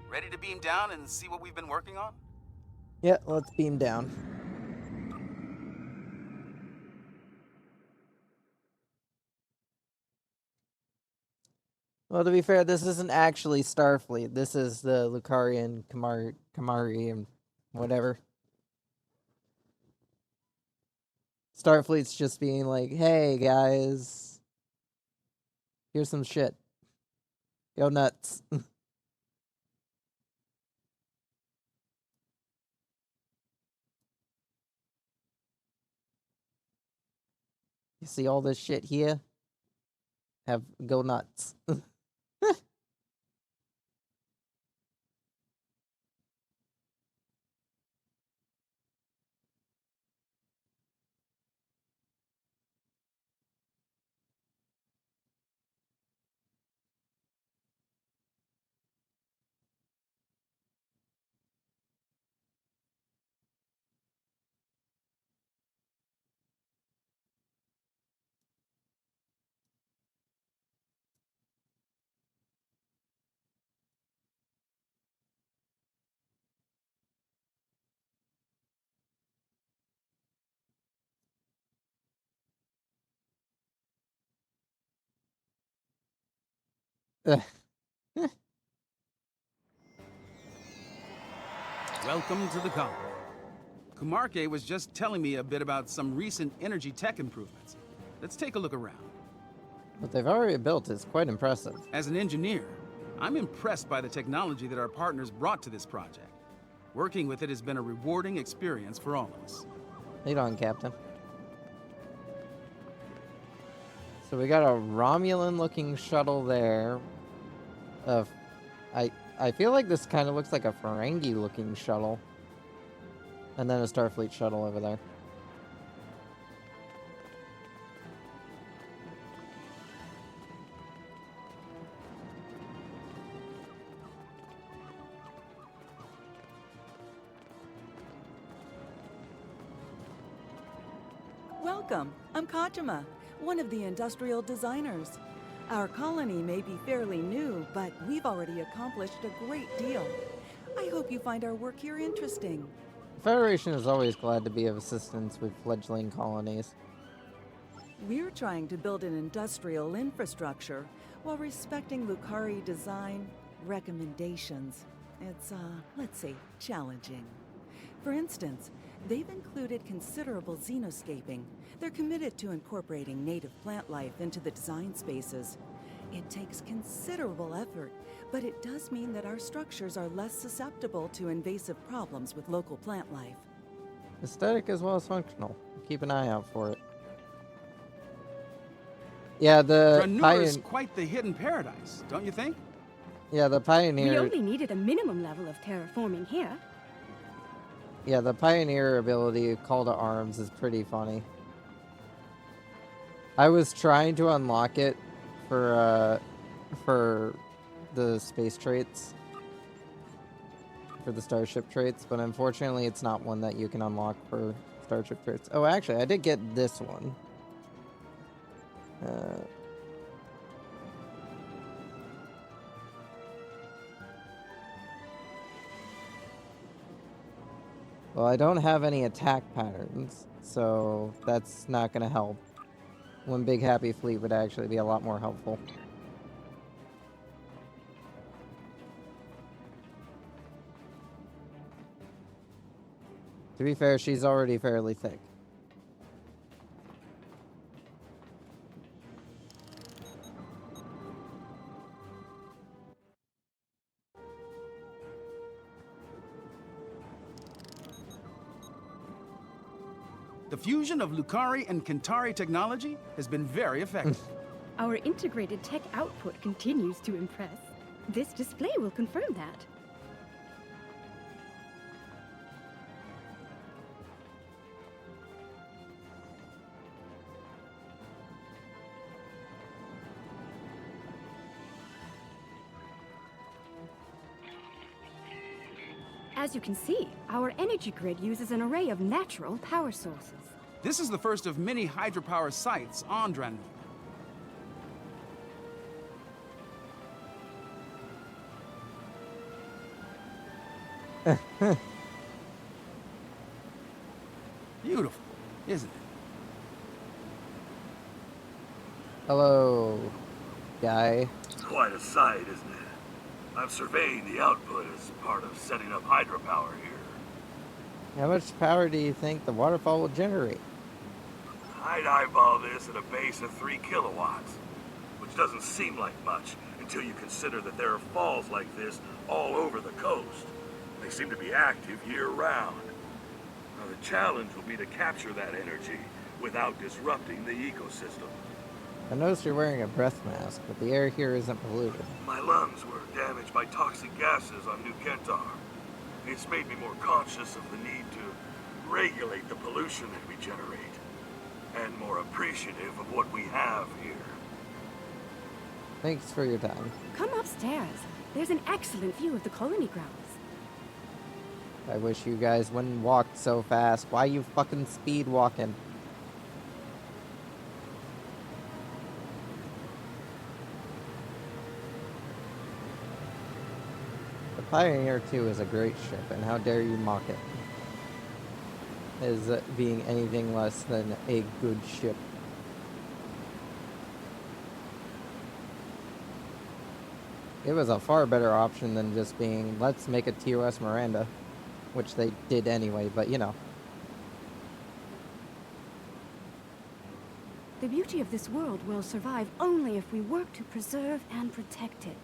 Ready to beam down and see what we've been working on? Yeah, let's beam down. Well, to be fair, this isn't actually Starfleet. This is the Lucarian, Kamari, and whatever. Starfleet's just being like, hey, guys, here's some shit. Go nuts. You see all this shit here? Go nuts. Welcome to the colony. Kumarke was just telling me a bit about some recent energy tech improvements. Let's take a look around. What they've already built is quite impressive. As an engineer, I'm impressed by the technology that our partners brought to this project. Working with it has been a rewarding experience for all of us. Lead on, Captain. So we got a Romulan-looking shuttle there. I feel like this kind of looks like a Ferengi-looking shuttle. And then a Starfleet shuttle over there. Welcome. I'm Kachima, one of the industrial designers. Our colony may be fairly new, but we've already accomplished a great deal. I hope you find our work here interesting. The Federation is always glad to be of assistance with fledgling colonies. We're trying to build an industrial infrastructure while respecting Lucari design recommendations. It's, let's say, challenging. For instance, they've included considerable xenoscaping. They're committed to incorporating native plant life into the design spaces. It takes considerable effort, but it does mean that our structures are less susceptible to invasive problems with local plant life. Aesthetic as well as functional. Keep an eye out for it. Yeah, the Dranur is quite the hidden paradise, don't you think? Yeah, the Pioneer... We only needed a minimum level of terraforming here. Yeah, the Pioneer ability, Call to Arms, is pretty funny. I was trying to unlock it for the space traits. For the starship traits, but unfortunately it's not one that you can unlock for starship traits. Oh, actually, I did get this one. Well, I don't have any attack patterns, so that's not going to help. One big happy fleet would actually be a lot more helpful. To be fair, she's already fairly thick. The fusion of Lucari and Kentari technology has been very effective. Our integrated tech output continues to impress. This display will confirm that. As you can see, our energy grid uses an array of natural power sources. This is the first of many hydropower sites on Dranur. Beautiful, isn't it? Hello, guy. It's quite a sight, isn't it? I'm surveying the output as part of setting up hydropower here. How much power do you think the waterfall will generate? I'd eyeball this at a base of 3 kilowatts, which doesn't seem like much until you consider that there are falls like this all over the coast. They seem to be active year-round. Now, the challenge will be to capture that energy without disrupting the ecosystem. I noticed you're wearing a breath mask, but the air here isn't polluted. My lungs were damaged by toxic gases on New Kentar. It's made me more conscious of the need to regulate the pollution that we generate, and more appreciative of what we have here. Thanks for your time. Come upstairs. There's an excellent view of the colony grounds. I wish you guys wouldn't walk so fast. Why you fucking speed walking? The Pioneer 2 is a great ship, and how dare you mock it as being anything less than a good ship. It was a far better option than just being, let's make a TOS Miranda, which they did anyway, but you know. The beauty of this world will survive only if we work to preserve and protect it.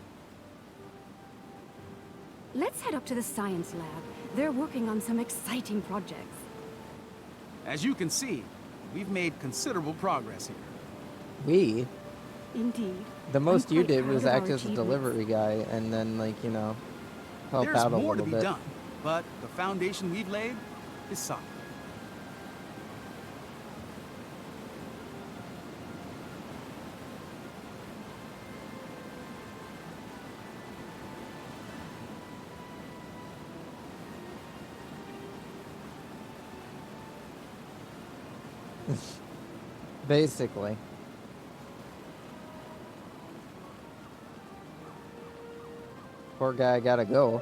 Let's head up to the science lab. They're working on some exciting projects. As you can see, we've made considerable progress here. We? Indeed. The most you quite did proud was of our act as a achievements. delivery guy and then, like, you know, help There's out a more to little be bit. done, but the foundation we've laid is solid. Basically. Poor guy gotta go.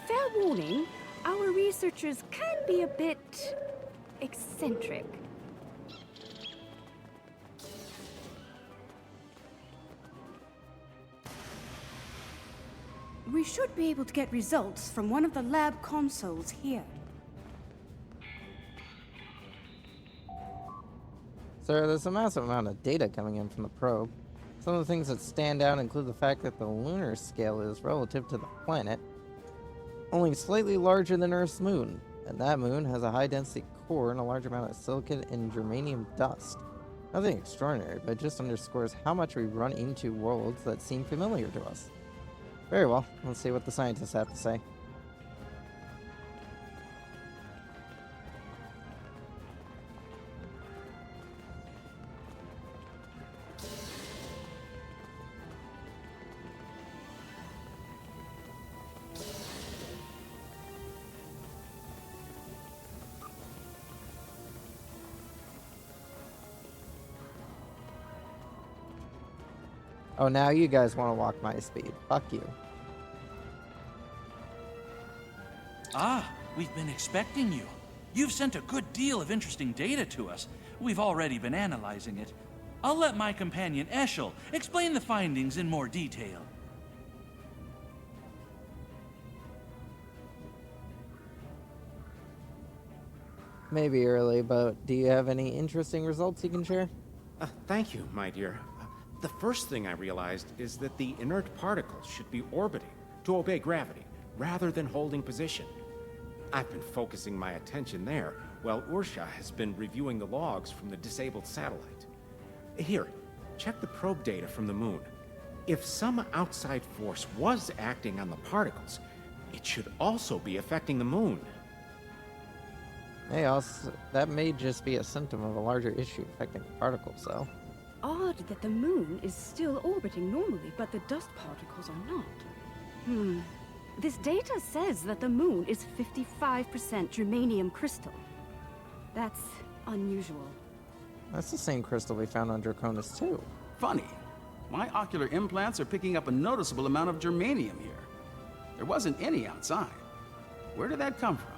Fair warning, our researchers can be a bit eccentric. We should be able to get results from one of the lab consoles here. Sir, there's a massive amount of data coming in from the probe. Some of the things that stand out include the fact that the lunar scale is relative to the planet, only slightly larger than Earth's moon, and that moon has a high-density core and a large amount of silicate and germanium dust. Nothing extraordinary, but it just underscores how much we run into worlds that seem familiar to us. Very well, let's see what the scientists have to say. Oh, now you guys want to walk my speed. Fuck you. Ah, we've been expecting you. You've sent a good deal of interesting data to us. We've already been analyzing it. I'll let my companion Eshel explain the findings in more detail. Maybe early, but do you have any interesting results you can share? Thank you, my dear. The first thing I realized is that the inert particles should be orbiting to obey gravity, rather than holding position. I've been focusing my attention there, while Ursha has been reviewing the logs from the disabled satellite. Here, check the probe data from the moon. If some outside force was acting on the particles, it should also be affecting the moon. Hey, also, that may just be a symptom of a larger issue affecting particles, though. Odd that the moon is still orbiting normally, but the dust particles are not. This data says that the moon is 55% germanium crystal. That's unusual. That's the same crystal we found on Draconis, too. Funny. My ocular implants are picking up a noticeable amount of germanium here. There wasn't any outside. Where did that come from?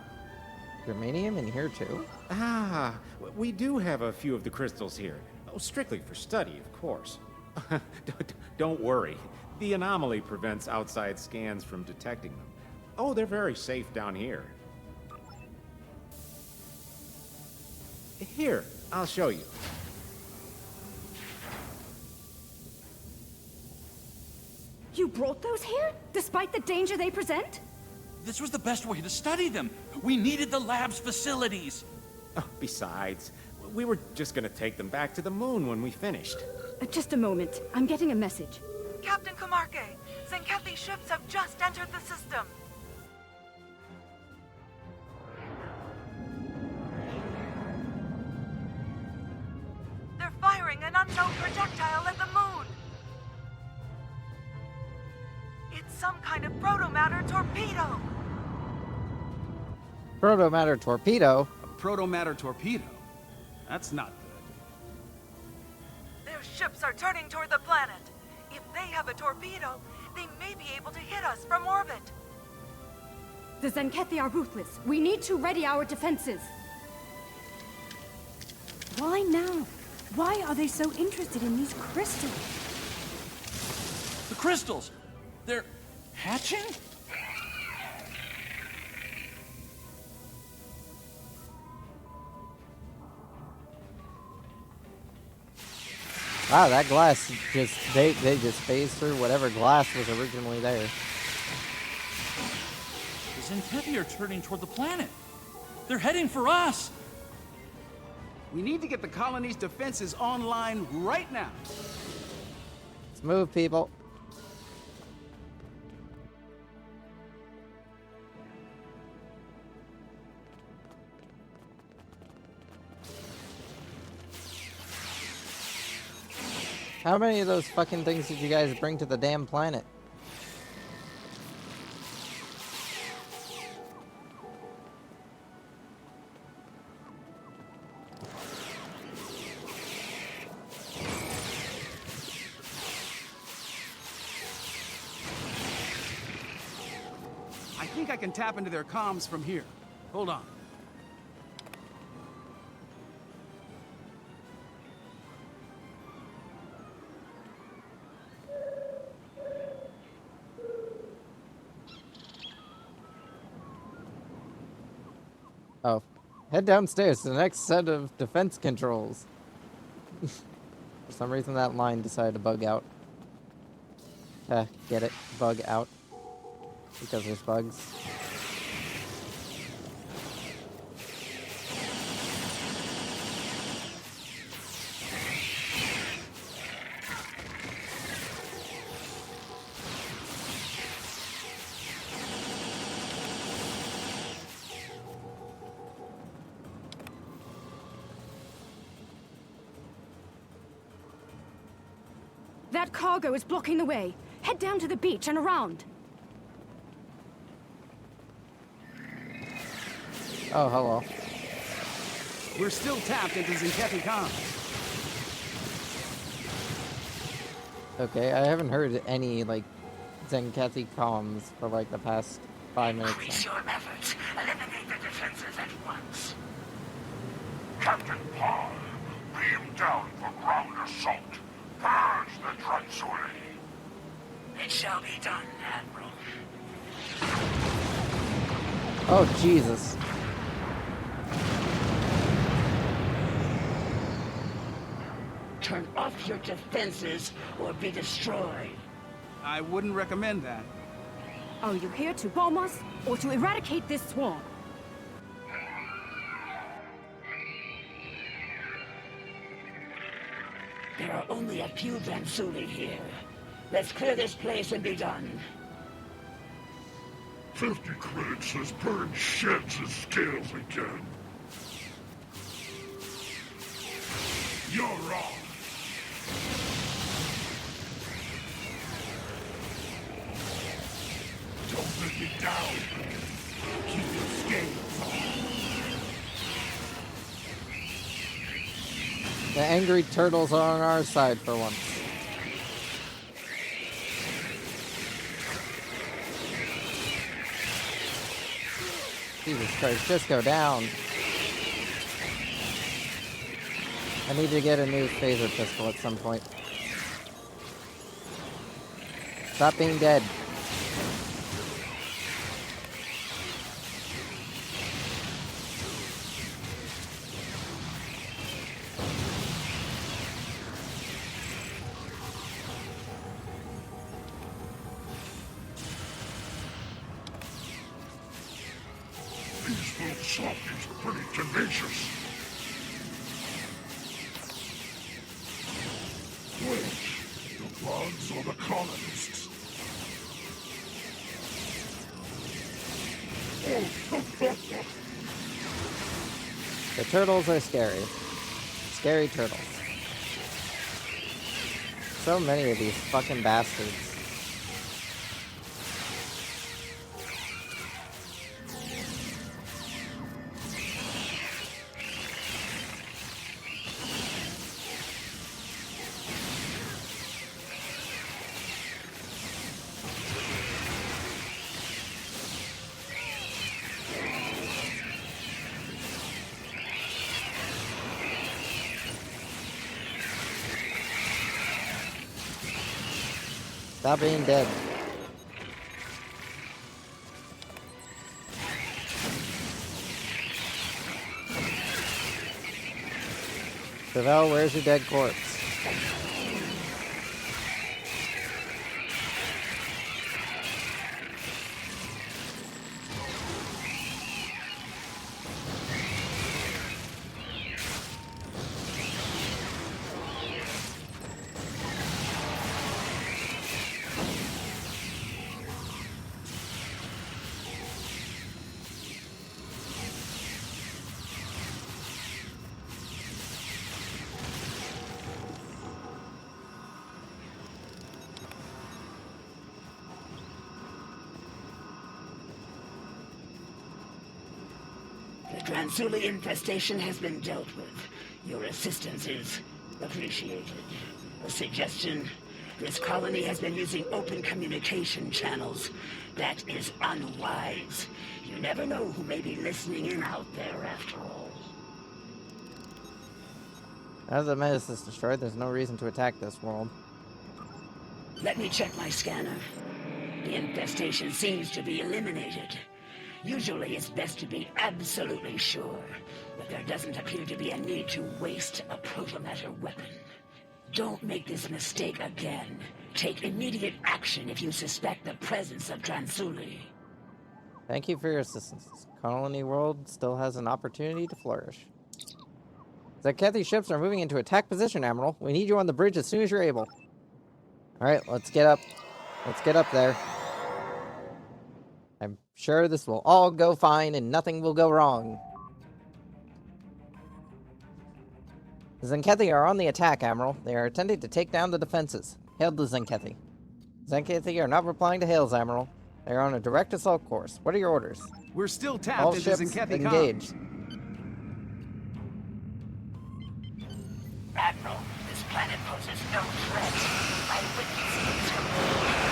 Germanium in here, too? Ah, we do have a few of the crystals here. Oh, strictly for study, of course. Don't worry. The anomaly prevents outside scans from detecting them. Oh, they're very safe down here. Here, I'll show you. You brought those here, despite the danger they present? This was the best way to study them. We needed the lab's facilities. Oh, besides, we were just gonna take them back to the moon when we finished. Just a moment. I'm getting a message. Captain Kamarke, Zenkethi's ships have just entered the system. They're firing an unknown projectile at the moon. It's some kind of protomatter torpedo. Protomatter torpedo? A protomatter torpedo? That's not good. Their ships are turning toward the planet. If they have a torpedo, they may be able to hit us from orbit. The Zenkethi are ruthless. We need to ready our defenses. Why now? Why are they so interested in these crystals? The crystals! They're hatching? Wow, that glass just, they just phased through whatever glass was originally there. The Zenkethi are turning toward the planet. They're heading for us. We need to get the colony's defenses online right now. Let's move, people. How many of those fucking things did you guys bring to the damn planet? I think I can tap into their comms from here. Hold on. Oh. Head downstairs to the next set of defense controls. For some reason that line decided to bug out. Get it? Bug out. Because there's bugs. That cargo is blocking the way. Head down to the beach and around. Oh, hello. We're still tapped into Zenkethi comms. Okay, I haven't heard any, like, Zenkethi comms for, like, the past 5 minutes. Increase your efforts. Eliminate the defenses at once. Captain Paul, beam down for ground assault. Purge the Transuri. It shall be done, Admiral. Oh, Jesus. Turn off your defenses or be destroyed. I wouldn't recommend that. Are you here to bomb us or to eradicate this swarm? There are only a few Vansuli here. Let's clear this place and be done. 50 credits has burned sheds and scales again. You're wrong. Don't let me down. Keep your scales on. The angry turtles are on our side for once. Jesus Christ, just go down. I need to get a new phaser pistol at some point. Stop being dead. These little softies are pretty tenacious. Which? The bugs or the colonists? The turtles are scary. Scary turtles. So many of these fucking bastards. Stop being dead. Chevelle, where's your dead corpse? Dransuli infestation has been dealt with. Your assistance is appreciated. A suggestion? This colony has been using open communication channels. That is unwise. You never know who may be listening in out there after all. Now that the menace is destroyed, there's no reason to attack this world. Let me check my scanner. The infestation seems to be eliminated. Usually it's best to be absolutely sure, but there doesn't appear to be a need to waste a protomatter weapon. Don't make this mistake again. Take immediate action if you suspect the presence of Dransuli. Thank you for your assistance. Colony world still has an opportunity to flourish. Zakethi's ships are moving into attack position, Admiral. We need you on the bridge as soon as you're able. Alright, let's get up. Let's get up there. I'm sure this will all go fine and nothing will go wrong. The Zenkethi are on the attack, Admiral. They are attempting to take down the defenses. Hail the Zenkethi. Zenkethi are not replying to hails, Admiral. They are on a direct assault course. What are your orders? We're still tapped All into ships Zenkethi engaged. Admiral, this planet poses no threat. I witness its complete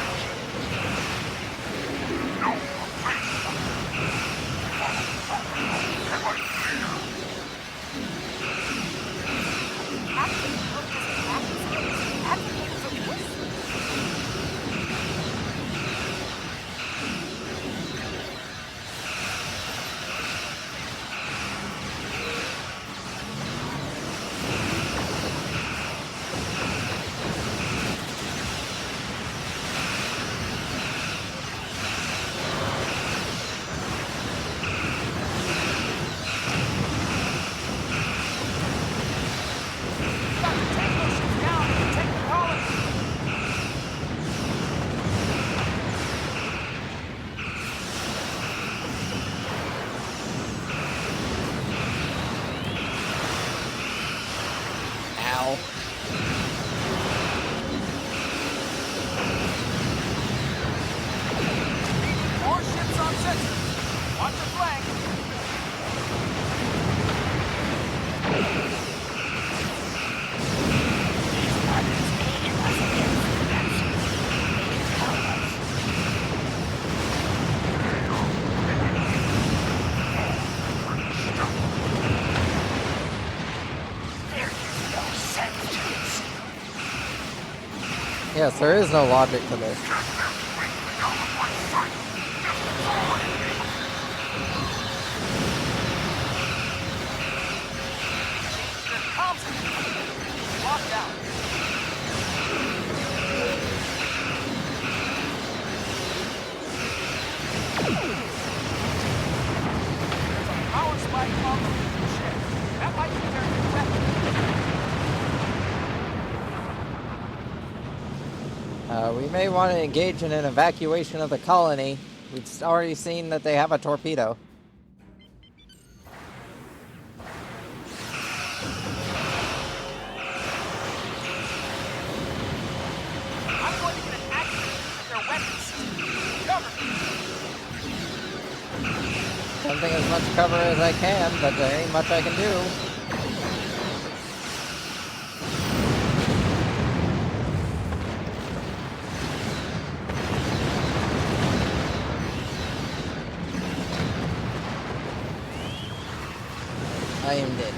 Yes, there is no logic to this. We may want to engage in an evacuation of the colony. We've already seen that they have a torpedo. I'm going to get an accident with their weapons system. Cover me. Something as much cover as I can, but there ain't much I can do. I am dead.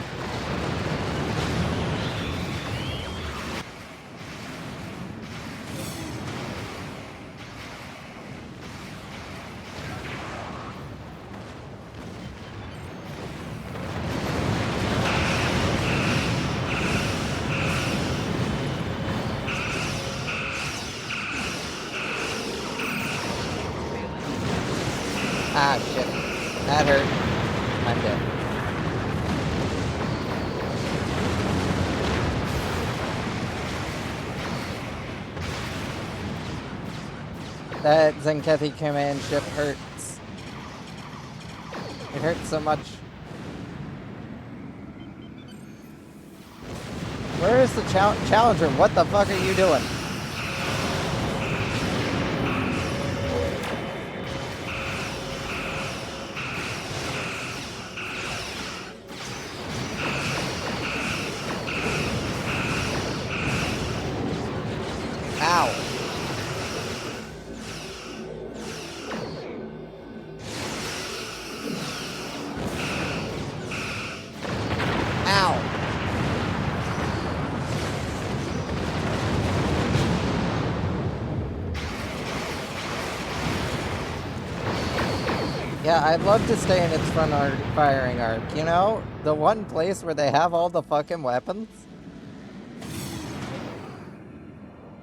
Ah, shit. That hurt. I'm dead. That Zenkethi command ship hurts. It hurts so much. Where is the Challenger? What the fuck are you doing? Yeah, I'd love to stay in its front firing arc, you know? The one place where they have all the fucking weapons?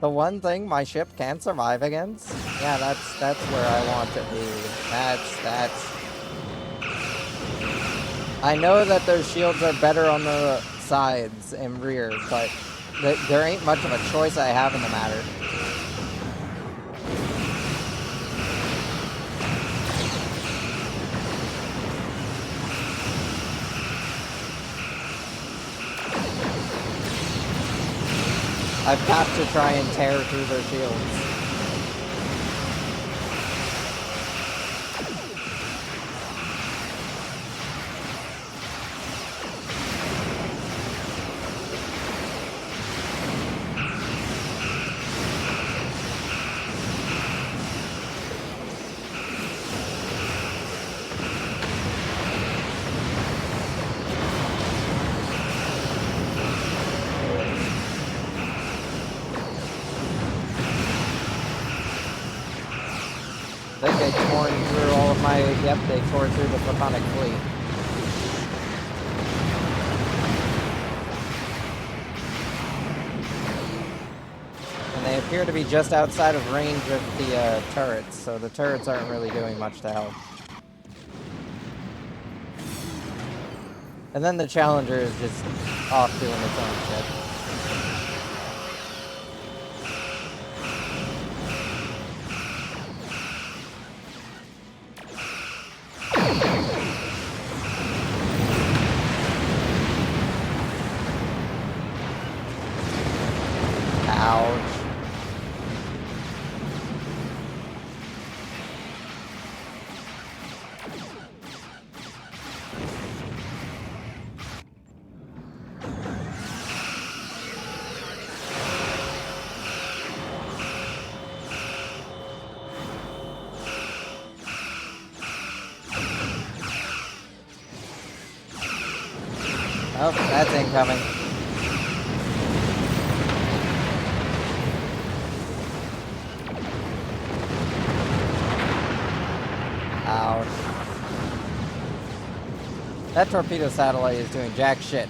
The one thing my ship can't survive against? Yeah, that's where I want to be. That's... I know that those shields are better on the sides and rear, but there ain't much of a choice I have in the matter. I've got to try and tear through their shields. I think they torn through all of my... Yep, they tore through the Photonic fleet. And they appear to be just outside of range of the turrets, so the turrets aren't really doing much to help. And then the Challenger is just off doing its own shit. Oh, that's incoming. Ouch. That torpedo satellite is doing jack shit.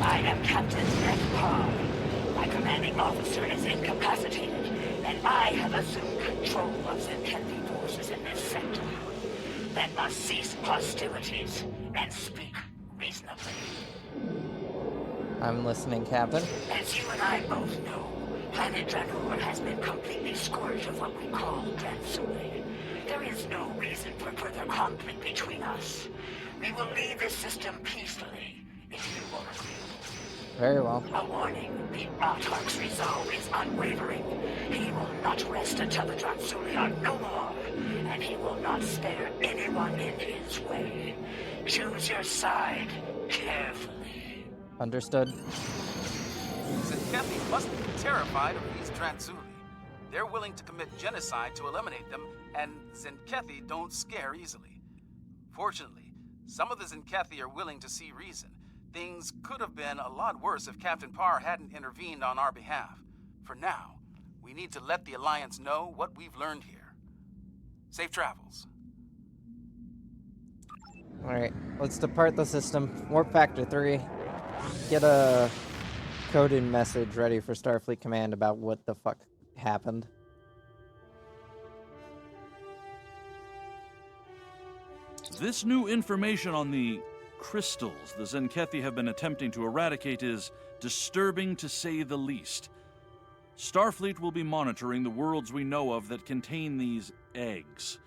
I am Captain Nalina. My commanding officer is incapacitated, and I have assumed control of Zenkethi forces in this sector. That must cease hostilities and speak reasonably. I'm listening, Captain. As you and I both know, planet Janur has been completely scourged of what we call Dransuli. There is no reason for further conflict between us. We will leave this system peacefully, if you will agree. Very well. A warning, the Autarch's resolve is unwavering. He will not rest until the Dransuli are no more, and he will not spare anyone in his way. Choose your side carefully. Understood. Zenkethi must be terrified of these Dransuli. They're willing to commit genocide to eliminate them, and Zenkethi don't scare easily. Fortunately, some of the Zenkethi are willing to see reason. Things could have been a lot worse if Captain Parr hadn't intervened on our behalf. For now, we need to let the Alliance know what we've learned here. Safe travels. Alright, let's depart the system. Warp Factor 3. Get a coded message ready for Starfleet Command about what the fuck happened. This new information on the crystals the Zenkethi have been attempting to eradicate is disturbing to say the least. Starfleet will be monitoring the worlds we know of that contain these eggs.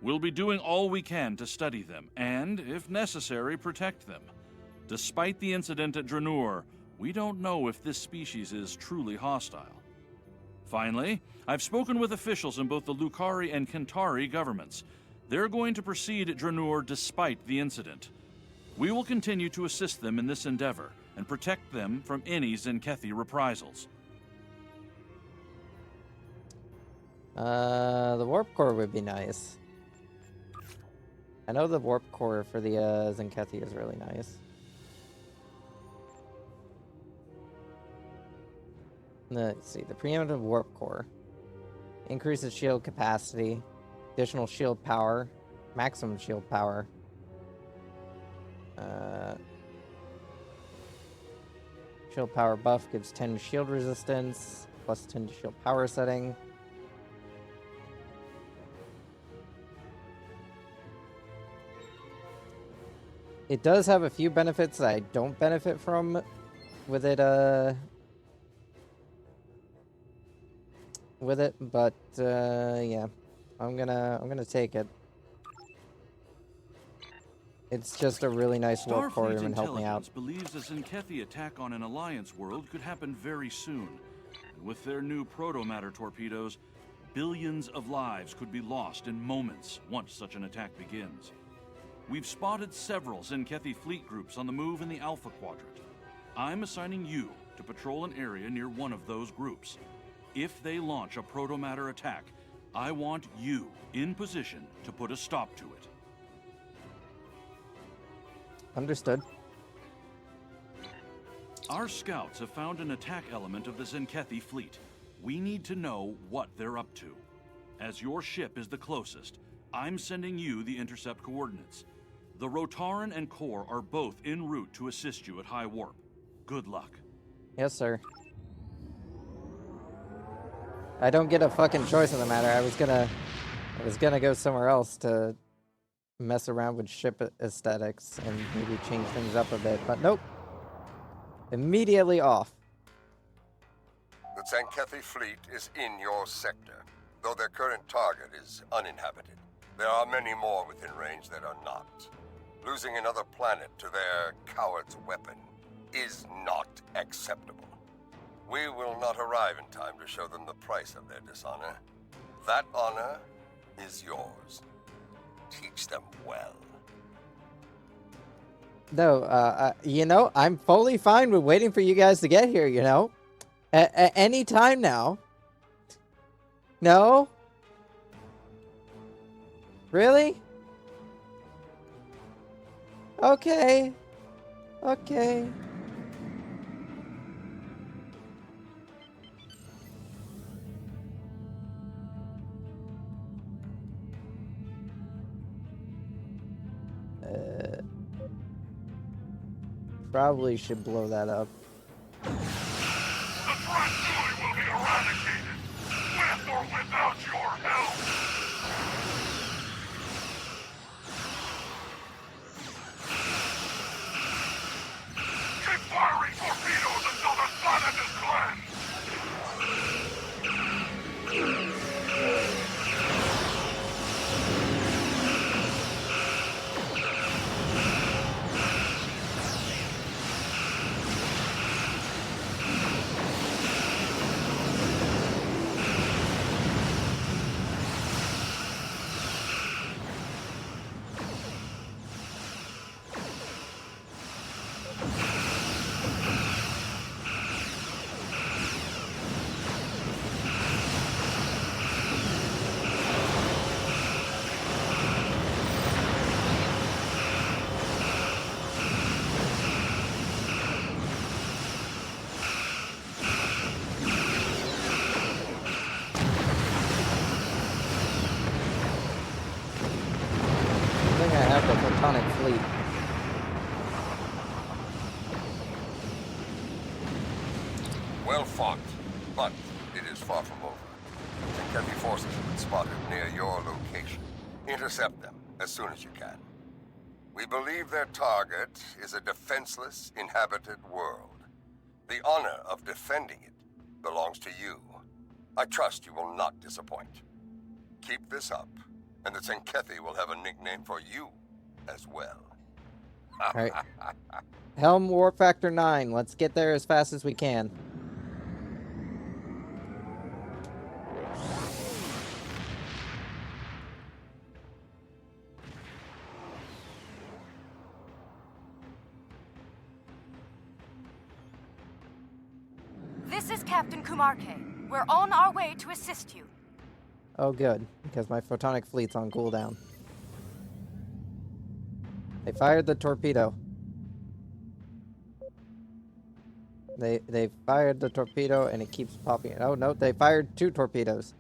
We'll be doing all we can to study them, and, if necessary, protect them. Despite the incident at Dranur, we don't know if this species is truly hostile. Finally, I've spoken with officials in both the Lukari and Kentari governments. They're going to proceed at Dranur despite the incident. We will continue to assist them in this endeavor and protect them from any Zenkethi reprisals. The warp core would be nice. I know the warp core for the Zenkethi is really nice. Let's see, the preemptive warp core increases shield capacity, additional shield power, maximum shield power. Shield power buff gives 10 shield resistance, plus 10 to shield power setting. It does have a few benefits that I don't benefit from with it, but yeah, I'm gonna take it. It's just a really nice warp core and help me out. Starfleet believes a Zenkethi attack on an Alliance world could happen very soon. And with their new proto-matter torpedoes, billions of lives could be lost in moments once such an attack begins. We've spotted several Zenkethi fleet groups on the move in the Alpha Quadrant. I'm assigning you to patrol an area near one of those groups. If they launch a proto-matter attack, I want you in position to put a stop to it. Understood. Our scouts have found an attack element of the Zenkethi fleet. We need to know what they're up to. As your ship is the closest, I'm sending you the intercept coordinates. The Rotaran and Core are both en route to assist you at high warp. Good luck. Yes, sir. I don't get a fucking choice in the matter. I was gonna go somewhere else to mess around with ship aesthetics and maybe change things up a bit, but nope. Immediately off. The Zenkethi fleet is in your sector, though their current target is uninhabited. There are many more within range that are not. Losing another planet to their coward's weapon is not acceptable. We will not arrive in time to show them the price of their dishonor. That honor is yours. Teach them well. No, you know, I'm fully fine with waiting for you guys to get here, you know? At any time now. No? Really? Okay. Okay. Probably should blow that up. The threat truly will be eradicated, with or without your help. Keep firing torpedoes until the planet is cleansed. Fleet. Well fought, but it is far from over. Zenkethi forces have been spotted near your location. Intercept them as soon as you can. We believe their target is a defenseless, inhabited world. The honor of defending it belongs to you. I trust you will not disappoint. Keep this up, and the Tzenkethi will have a nickname for you as well. Alright. Helm Warp Factor 9. Let's get there as fast as we can. This is Captain Kumarke. We're on our way to assist you. Oh, good, because my photonic fleet's on cooldown. They fired the torpedo. They fired the torpedo and it keeps popping. Oh no, they fired 2 torpedoes.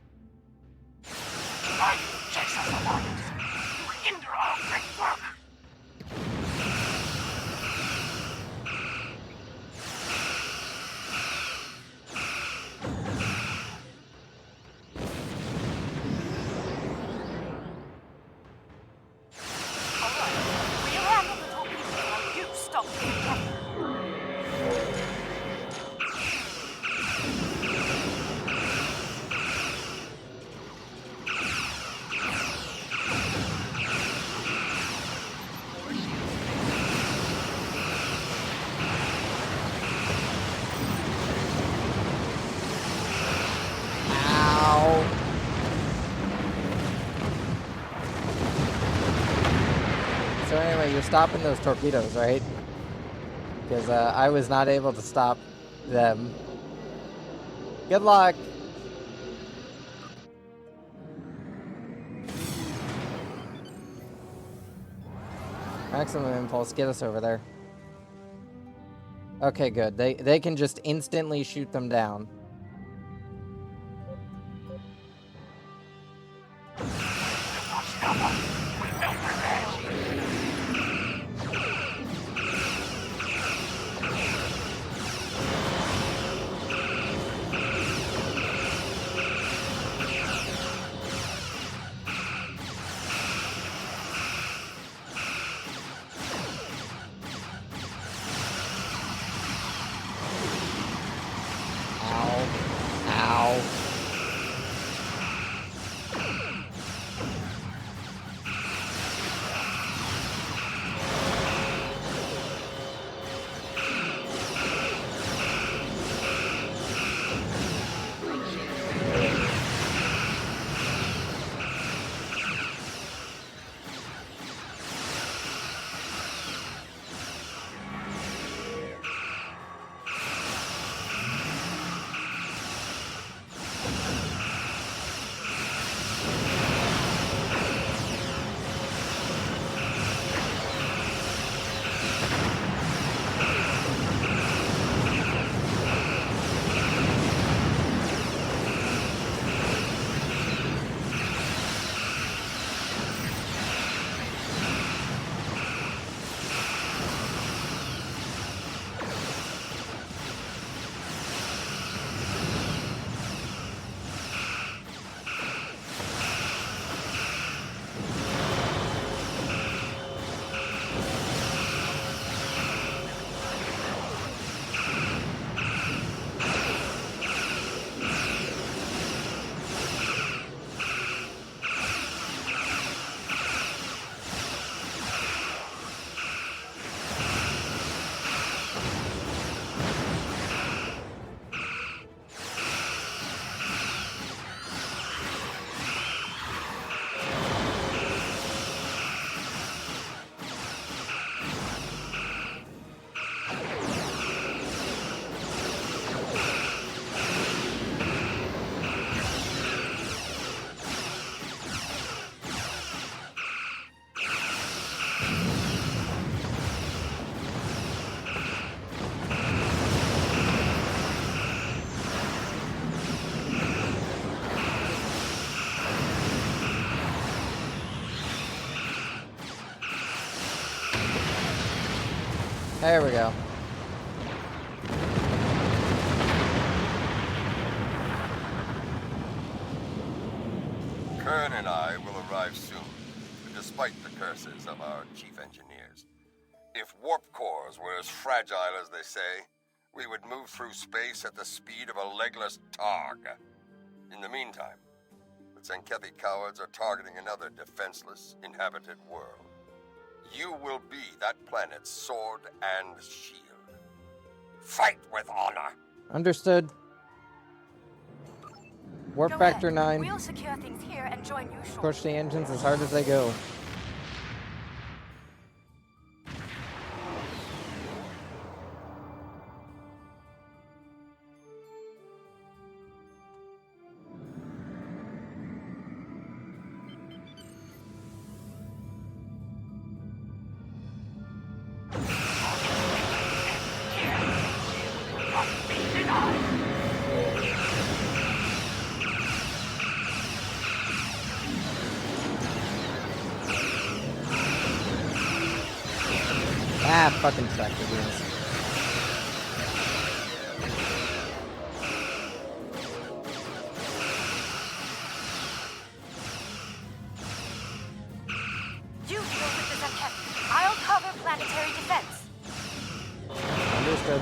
So anyway, you're stopping those torpedoes, right? Because I was not able to stop them. Good luck! Maximum impulse, get us over there. Okay, good. They can just instantly shoot them down. There we go. Kern and I will arrive soon. The despite the curses of our chief engineers. If warp cores were as fragile as they say, we would move through space at the speed of a legless targ. In the meantime, the Tzenkethi cowards are targeting another defenseless, inhabited world. You will be that planet's sword and shield. Fight with honor! Understood. Warp Go factor ahead. 9. We'll secure things here and join you shortly. Push the engines as hard as they go. Ah, fucking tractor beams. You deal with the Tzenkethi. I'll cover planetary defense. Understood.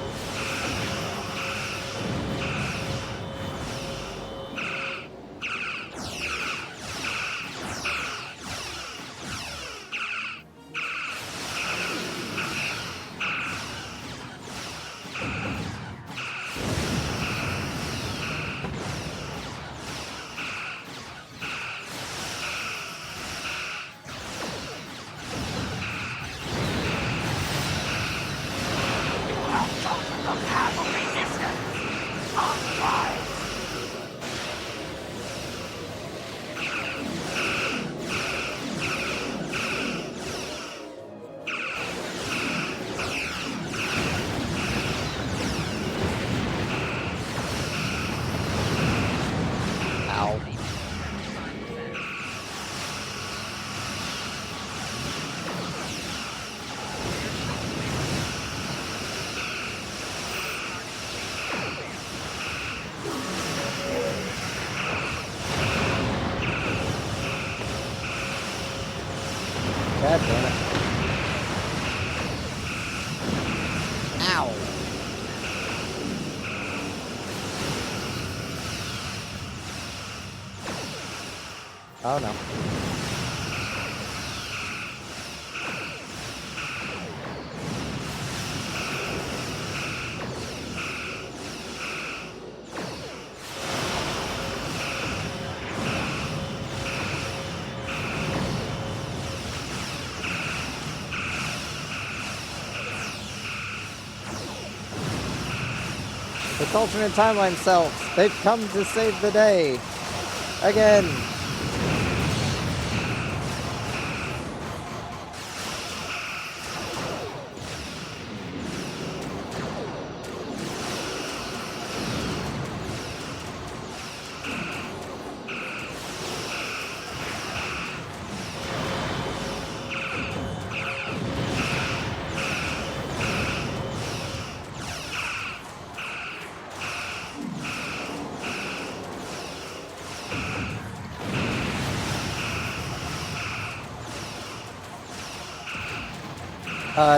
God damn it. Ow. Oh no. It's alternate timeline selves. They've come to save the day. Again.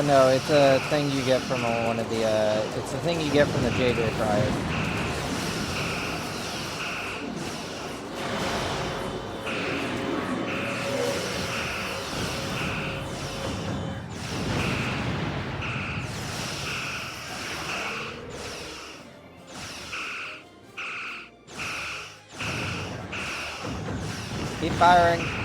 No, it's a thing you get from one of the, it's a thing you get from the JJ Friars. Keep firing.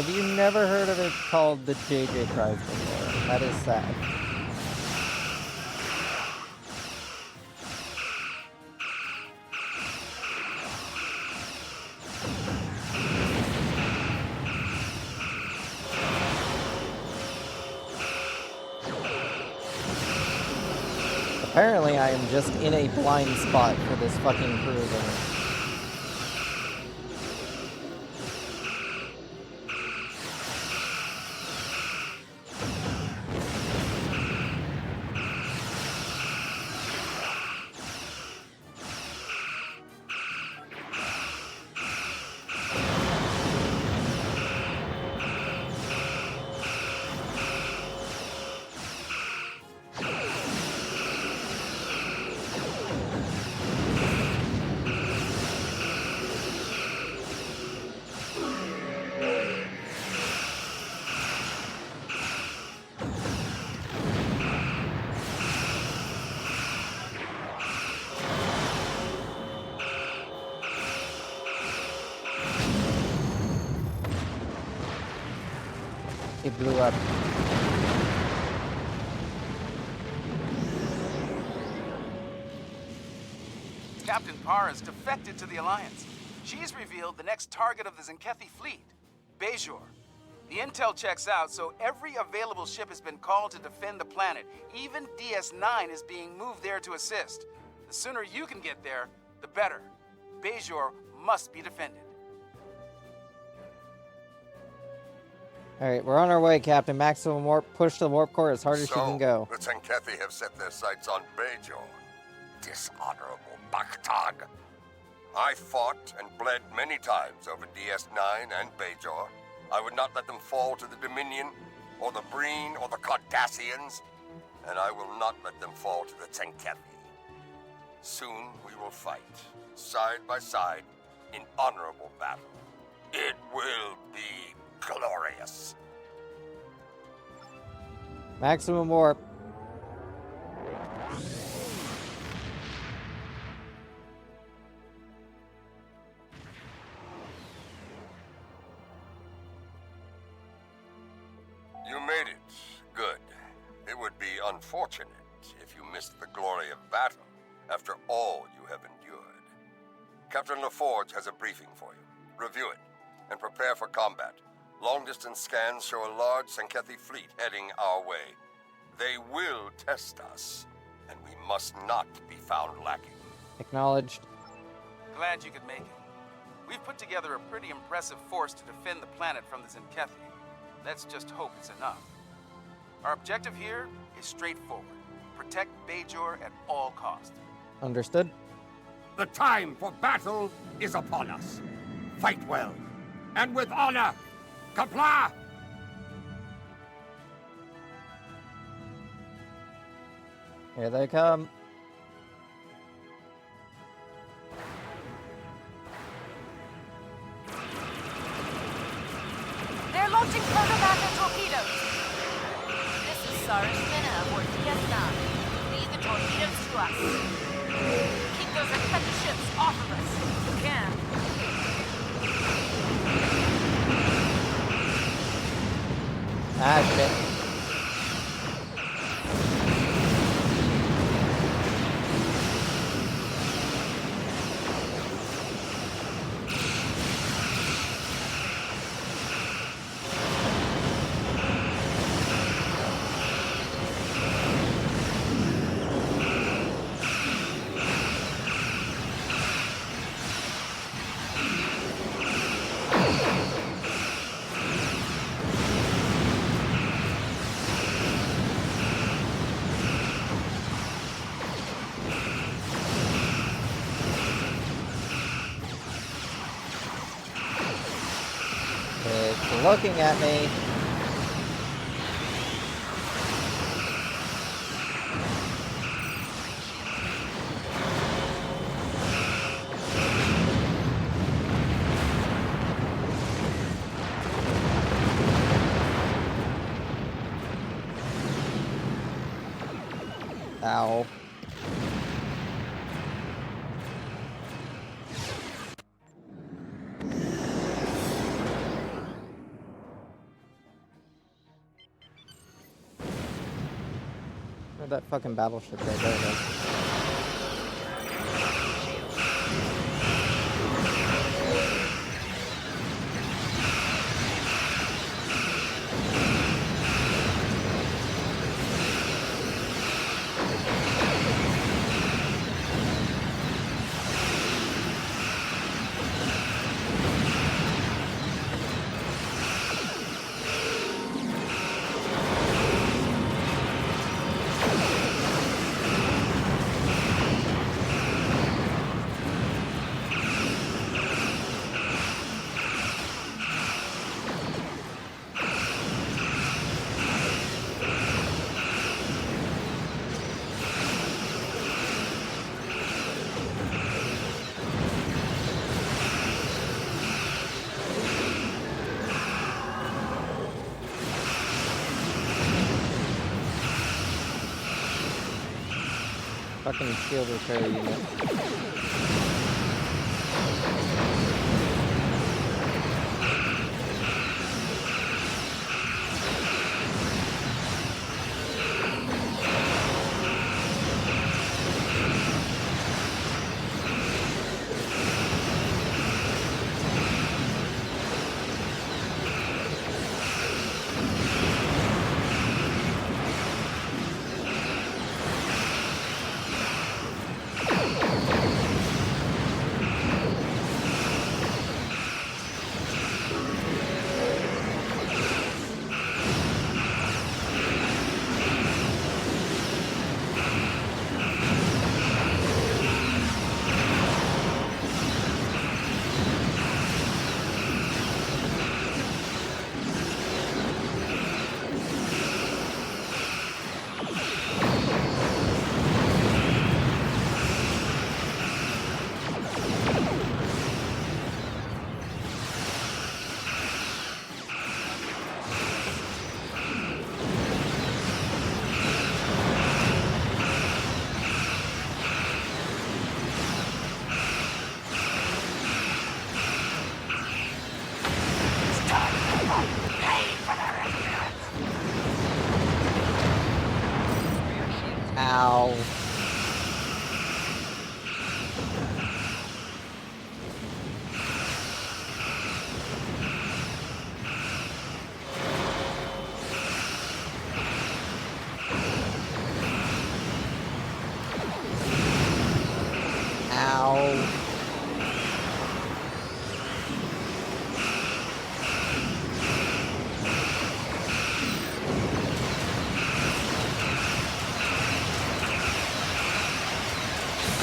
Have you never heard of it called the JJ Prize before? That is sad. Apparently I am just in a blind spot for this fucking cruiser. it blew up. Captain Parr has defected to the Alliance. She's revealed the next target of the Zenkethi fleet, Bajor. The intel checks out, so every available ship has been called to defend the planet. Even DS-9 is being moved there to assist. The sooner you can get there, the better. Bajor must be defended. Alright, we're on our way, Captain. Maximum warp. Push the warp core as hard as you can go. The Zenkethi have set their sights on Bajor. Dishonorable Baktag. I fought and bled many times over DS-9 and Bajor. I would not let them fall to the Dominion, or the Breen, or the Cardassians, and I will not let them fall to the Zenkethi. Soon we will fight, side by side, in honorable battle. It will be glorious. Maximum warp. You made it. Good. It would be unfortunate if you missed the glory of battle after all you have endured. Captain LaForge has a briefing for you. Review it and prepare for combat. Long-distance scans show a large Zenkethi fleet heading our way. They will test us, and we must not be found lacking. Acknowledged. Glad you could make it. We've put together a pretty impressive force to defend the planet from the Zenkethi. Let's just hope it's enough. Our objective here is straightforward. Protect Bajor at all costs. Understood. The time for battle is upon us. Fight well, and with honor. Comply! Here they come. They're launching proto-battle torpedoes. This is Sarge Minna aboard DS-9. Lead the torpedoes to us. Keep those infected ships off of us if you can. Ah, shit. It's looking at me. Ow. Where'd that fucking battleship go? There it is. Fucking shield repair unit. Ow. Ow.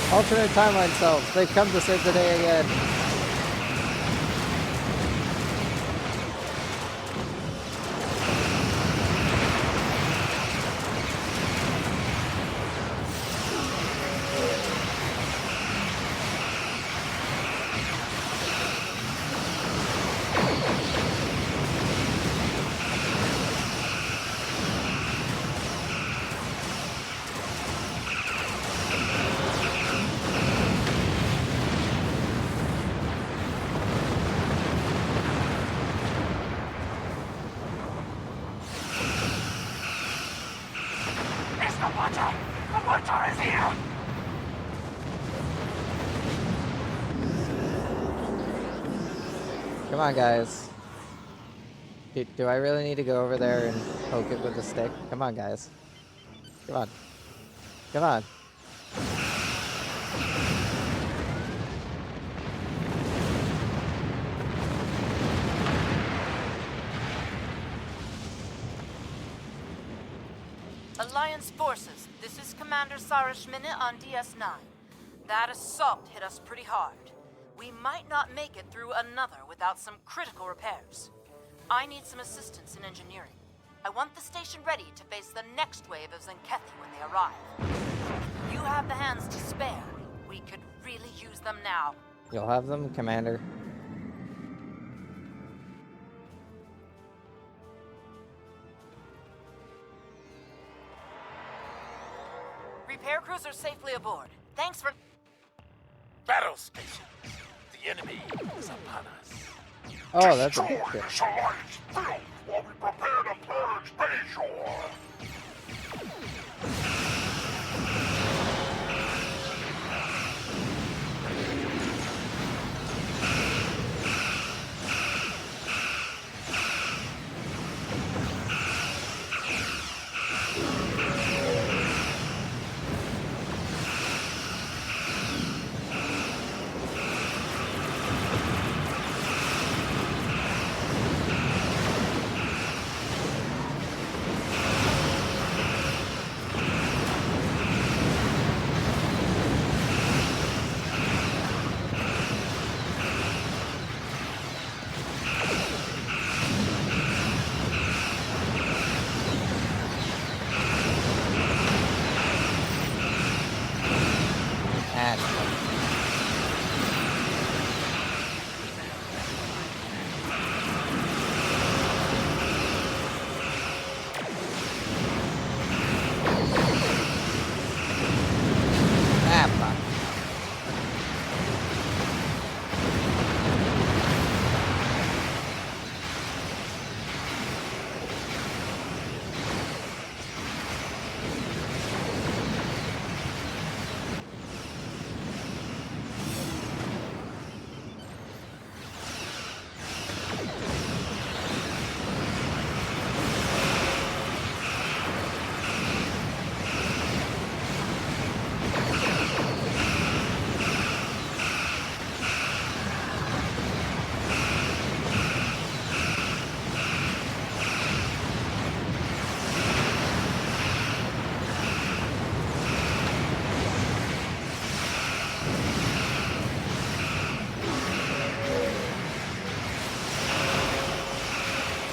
Alternate timeline selves. They've come to save the day again. Come on, guys. Do I really need to go over there and poke it with a stick? Come on, guys. Come on. Come on. Alliance forces, this is Commander Sarashmina on DS9. That assault hit us pretty hard. We might not make it through another without some critical repairs. I need some assistance in engineering. I want the station ready to face the next wave of Zenkethi when they arrive. If you have the hands to spare, we could really use them now. You'll have them, Commander. Repair crews are safely aboard. Thanks for... Battle station. The enemy is upon us. Oh, that's a big ship. While we prepare to purge Bayshore.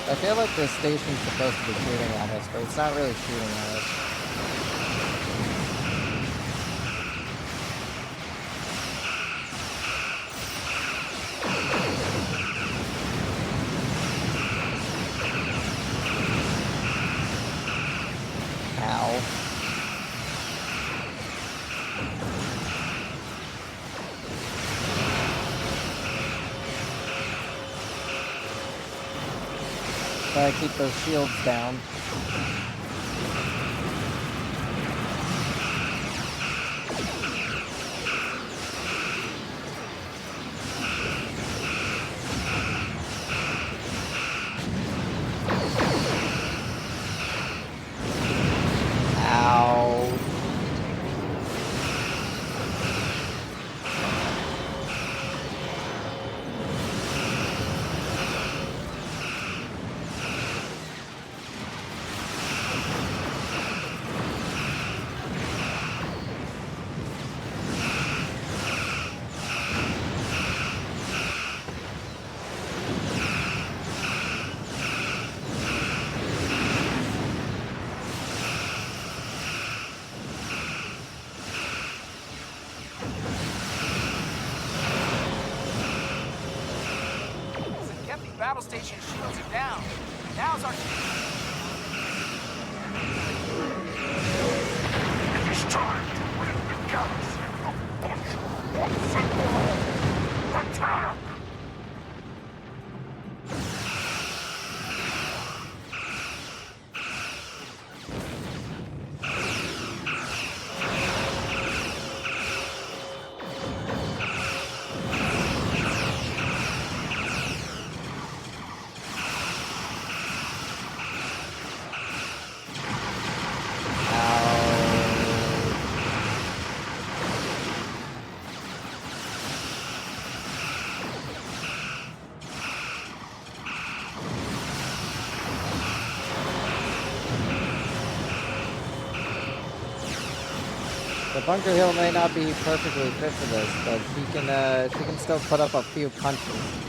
I feel like this station's supposed to be shooting at us, but it's not really shooting at us. Ow. Gotta keep those shields down. battle station shields are down. Now's our... It's time to rid the galaxy of butcher once and for all. Attack! The Bunker Hill may not be perfectly fit for this, but she can still put up a few punches.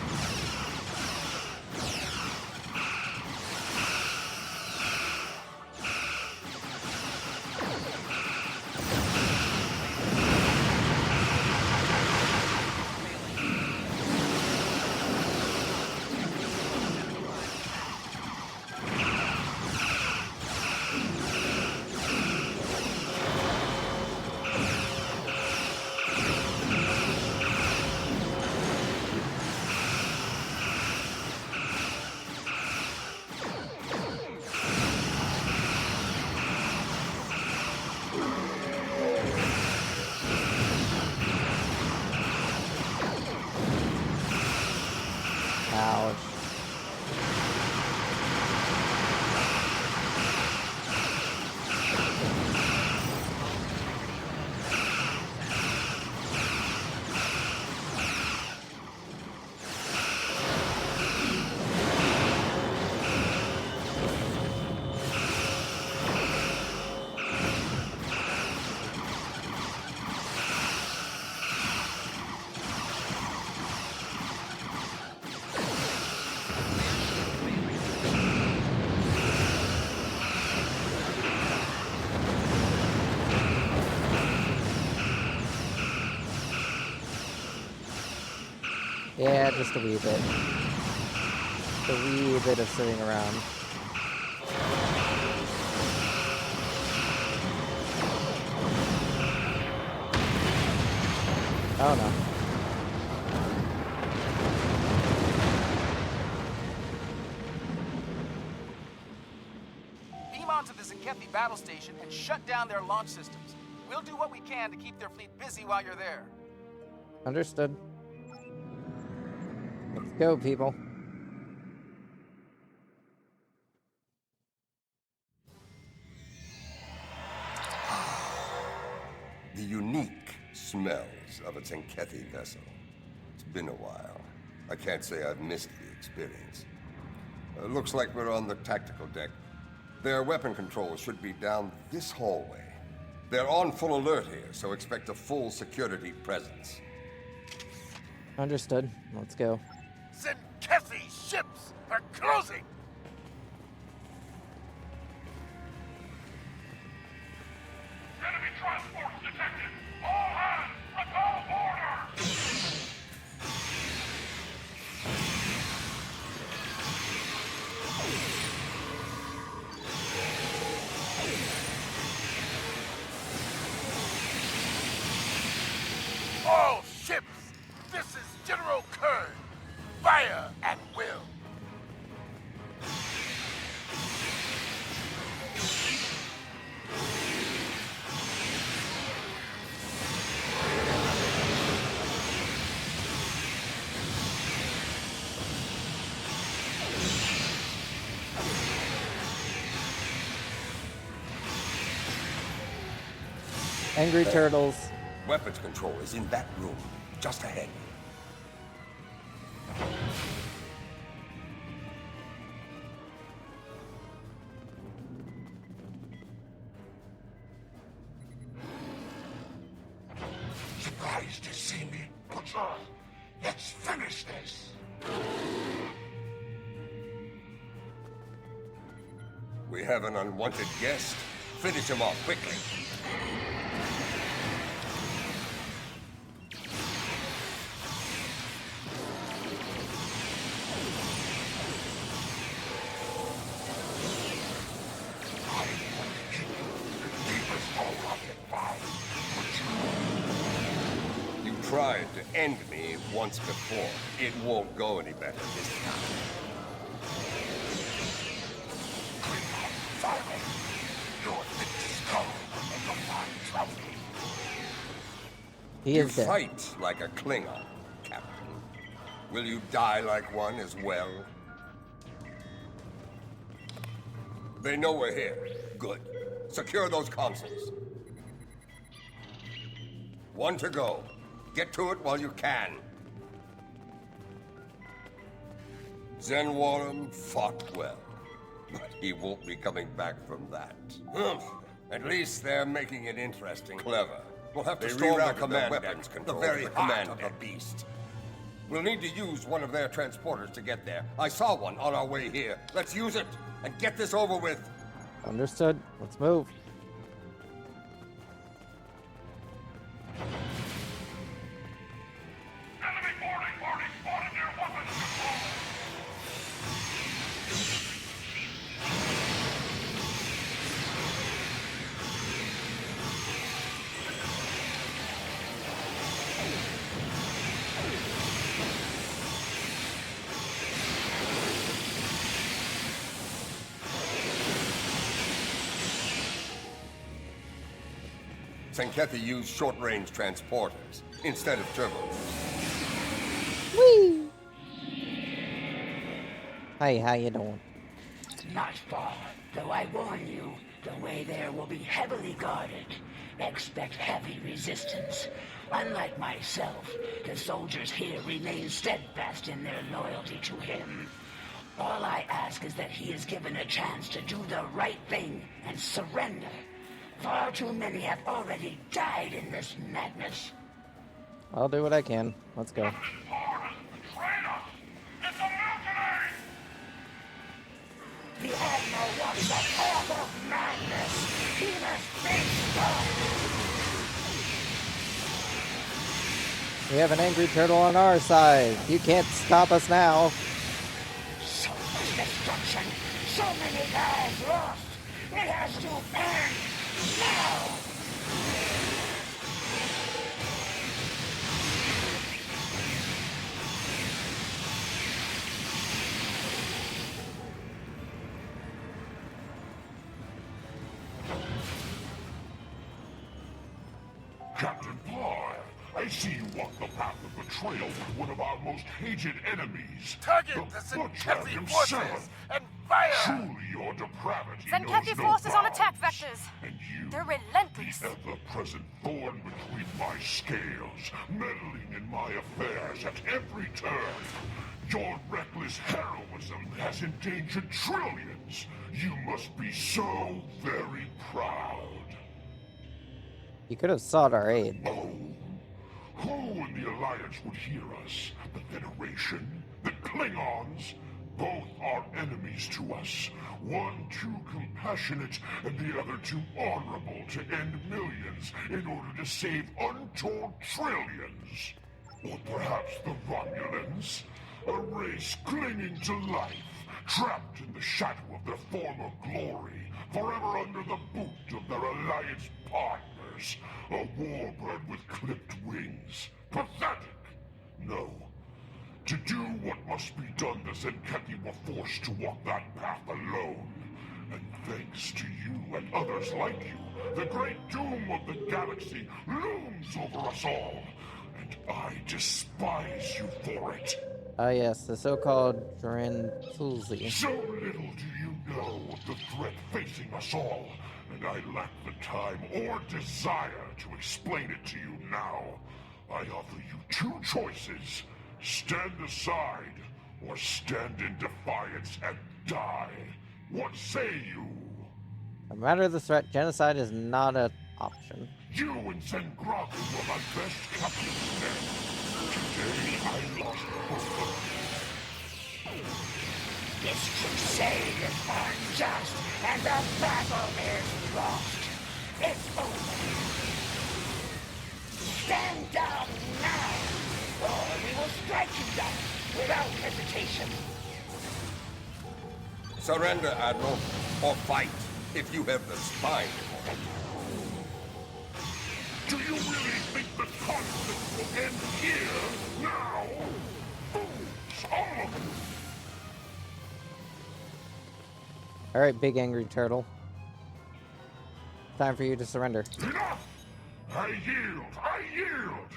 Ouch. Yeah, just a wee bit. Just a wee bit of sitting around. Oh no. Beam onto the Zenkethi battle station and shut down their launch systems. We'll do what we can to keep their fleet busy while you're there. Understood. Let's go, people. The unique smells of a Zenkethi vessel. It's been a while. I can't say I've missed the experience. Looks like we're on the tactical deck. Their weapon controls should be down this hallway. They're on full alert here, so expect a full security presence. Understood. Let's go. Zenkethi ships are closing! Enemy transports detected! All hands, recall orders! All ships! This is General Kern! Fire at will! Angry turtles. Weapons control is in that room, just ahead. Surprised to see me, Butcher? Let's finish this! We have an unwanted guest. Finish him off quickly. tried to end me once before. It won't go any better this time. He is you dead. fight like a Klingon, Captain. Will you die like one as well? They know we're here. Good. Secure those consoles. One to go. Get to it while you can. Zenwarum fought well, but he won't be coming back from that. At least they're making it interesting. Clever. We'll have to storm the command weapons control, the very heart of the beast. We'll need to use one of their transporters to get there. I saw one on our way here. Let's use it and get this over with. Understood. Let's move. Sankethi used short-range transporters instead of turbos. Whee! Hey, how you doing? Not far, though I warn you, the way there will be heavily guarded. Expect heavy resistance. Unlike myself, the soldiers here remain steadfast in their loyalty to him. All I ask is that he is given a chance to do the right thing and surrender. Far too many have already died in this madness. I'll do what I can. Let's go. The Admiral wants a path of madness. He must be stopped. We have an angry turtle on our side. You can't stop us now. So much destruction. So many lives lost. It has to end now. Captain Pye, I see you walk the path of betrayal with one of our most hated enemies. Target the the Butcher Sankethi forces himself. and fire! Truly your depravity Sankethi knows no forces on bounds. attack vectors. And you, They're relentless. the ever-present thorn between my scales, meddling in my affairs at every turn. Your reckless heroism has endangered trillions. You must be so very proud. You could have sought our aid. Oh, who in the Alliance would hear us? The Federation? The Klingons? Both are enemies to us. One too compassionate, and the other too honorable to end millions in order to save untold trillions. Or perhaps the Romulans? A race clinging to life, trapped in the shadow of their former glory, forever under the boot of their Alliance partners. A warbird with clipped wings. Pathetic! No. To do what must be done, the Sankethi were forced to walk that path alone. And thanks to you and others like you, the great doom of the galaxy looms over us all. And I despise you for it. Ah, yes, the so-called Tulsi. So little do you know of the threat facing us all, and I lack the time or desire to explain it to you now. I offer you two choices. Stand aside, or stand in defiance and die. What say you? No matter the threat, genocide is not an option. You and Zengraku were my best captains then. Today I lost both of you. This crusade is unjust, and the battle is lost. It's over. Stand down now, or we will strike you down without hesitation. Surrender, Admiral, or fight if you have the spine. Do you really think the conflict will end here, now? Fools, all of them! Alright, big angry turtle. Time for you to surrender. Enough! I yield! I yield!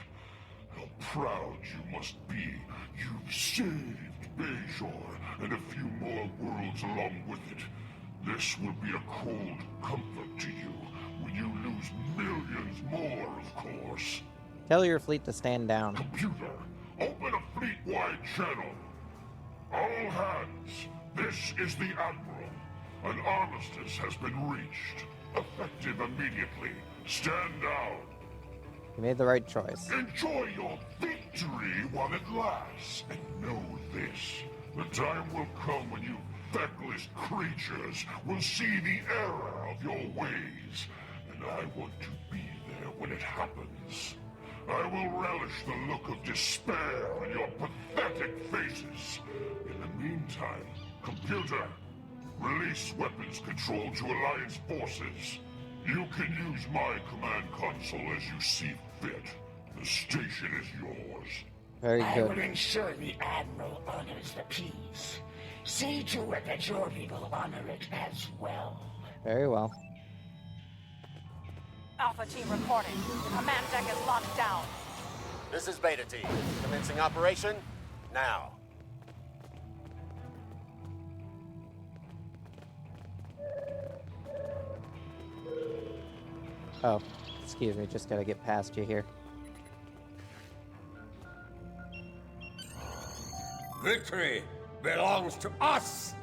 How proud you must be. You saved Bajor and a few more worlds along with it. This will be a cold comfort to you when you lose millions more, of course. Tell your fleet to stand down. Computer, open a fleet-wide channel. All hands, this is the Admiral. An armistice has been reached. Effective immediately. Stand down. You made the right choice. Enjoy your victory while it lasts. And know this. The time will come when you feckless creatures will see the error of your ways. And I want to be there when it happens. I will relish the look of despair on your pathetic faces. In the meantime, computer, release weapons control to Alliance forces. You can use my command console as you see fit. The station is yours. Very I good. will ensure the Admiral honors the peace. See to it that your people honor it as well. Very well. Alpha team reporting. Command deck is locked down. This is Beta Team. Commencing operation now. Oh, excuse me, just gotta get past you here. Victory belongs to us!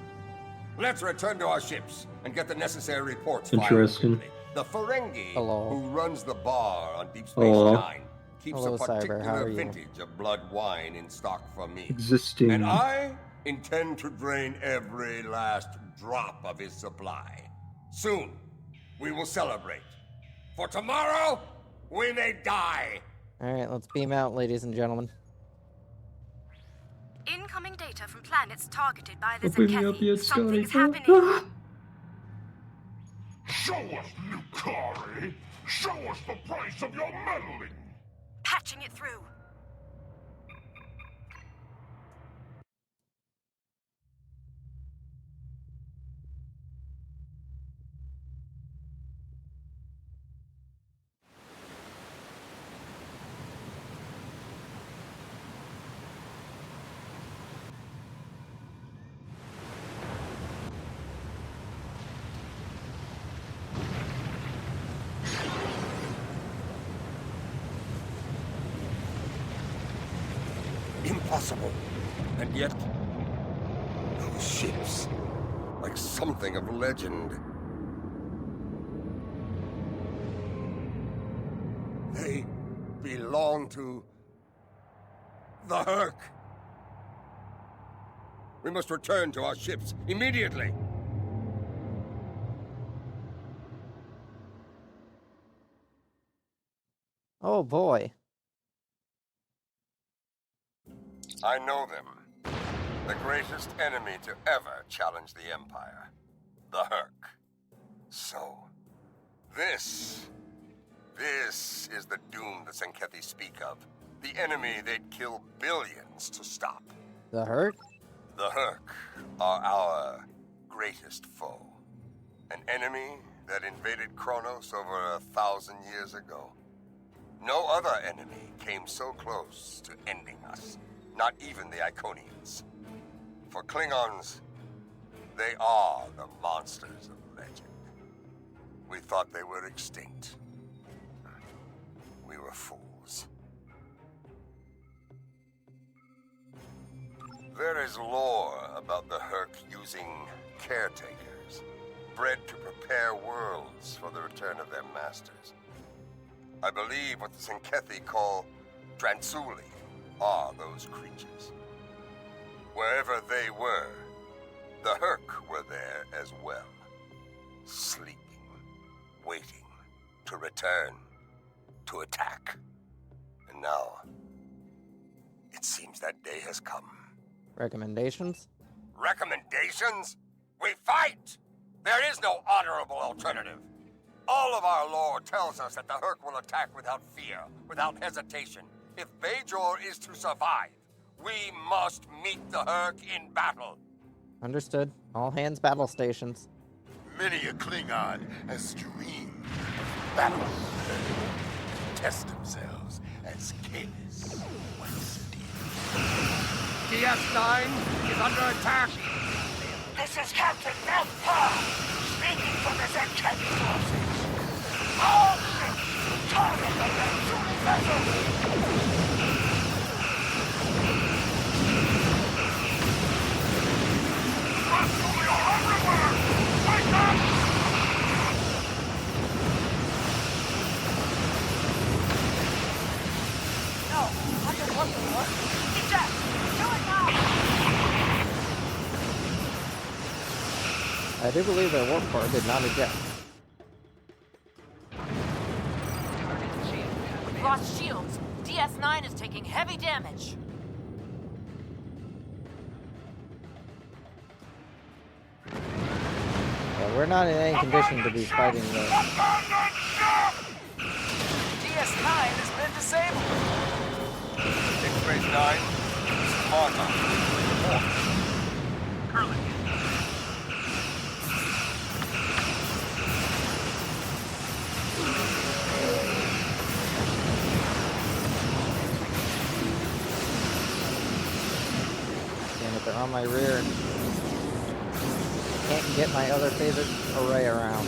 Let's return to our ships and get the necessary reports filed. Interesting. The Ferengi, Hello. who runs the bar on Deep Space Hello. Nine, keeps Hello, a Cyber, how particular are you? vintage of blood wine in stock for me. Existing. And I intend to drain every last drop of his supply. Soon, we will celebrate. For tomorrow, we may die. Alright, let's beam out, ladies and gentlemen. Incoming data from planets targeted by the Open me up Zenkethi. yet, Scotty. Something's happening. Show us, Lucari! Show us the price of your meddling! Patching it through. Impossible. And yet, those ships, like something of legend. They belong to the Herc. We must return to our ships immediately. Oh boy. I know them. The greatest enemy to ever challenge the Empire. The Herc. So, this is the doom the Zenkethi speak of. The enemy they'd kill billions to stop. The Herc? The Herc are our greatest foe. An enemy that invaded Kronos over 1,000 years ago. No other enemy came so close to ending us. Not even the Iconians. For Klingons, they are the monsters of legend. We thought they were extinct. We were fools. There is lore about the Herc using caretakers, bred to prepare worlds for the return of their masters. I believe what the Zenkethi call Dransuli are those creatures. Wherever they were, the Herc were there as well. Sleeping, waiting to return, to attack. And now, it seems that day has come. Recommendations? Recommendations? We fight! There is no honorable alternative. All of our lore tells us that the Herc will attack without fear, without hesitation. If Bajor is to survive, we must meet the Herc in battle. Understood. All hands battle stations. Many a Klingon has dreamed of battle. Test themselves as Kalis once did. DS9 is under attack. This is Captain Nalina, speaking from the Zenketi forces. All ships, target the Red vessel. I do believe their warp core did not eject. We've lost shields. DS9 is taking heavy damage. Yeah, we're not in any condition to be fighting the... DS9 has been disabled. X-Rays 9, Sparta. Curling. Damn it, they're on my rear. Can't get my other favorite array around.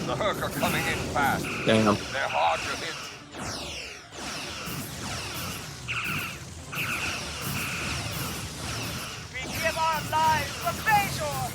The Herc are coming in fast. Damn. They're hard to hit. We give our lives for Bajor!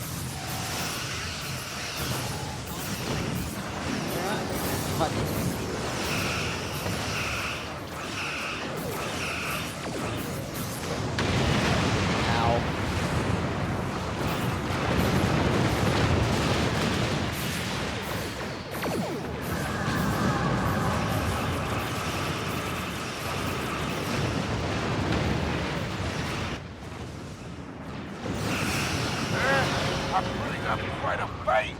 I'm putting up quite a fight.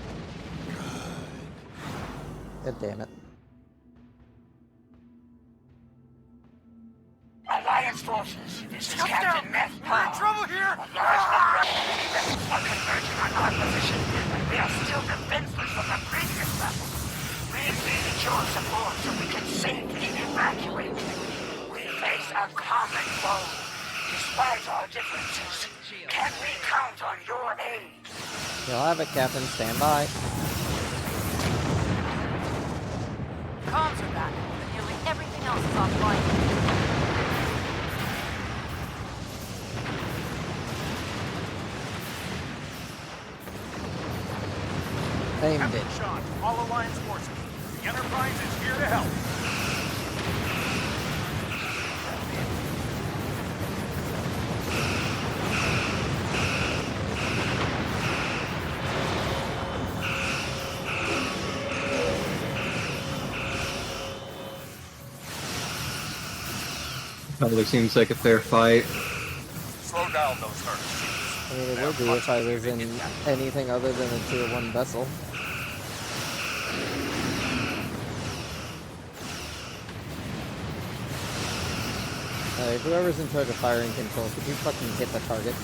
God damn it. Alliance forces, this is Captain Nalina. We're in trouble here! Vessels are converging on our position, and we are still defenseless from the previous battle. We need your support so we can safely evacuate. We face a common foe. Despite our differences, can we count on your aid? You'll have it, Captain. Stand by. Comms are back, but nearly everything else is offline. Aimed it. Shot, all Alliance forces. The Enterprise is here to help. Probably seems like a fair fight. Slow down those Hercs. I mean, it would be if I was in anything other than a Tier 1 vessel. Whoever's in charge of firing control, could you fucking hit the target?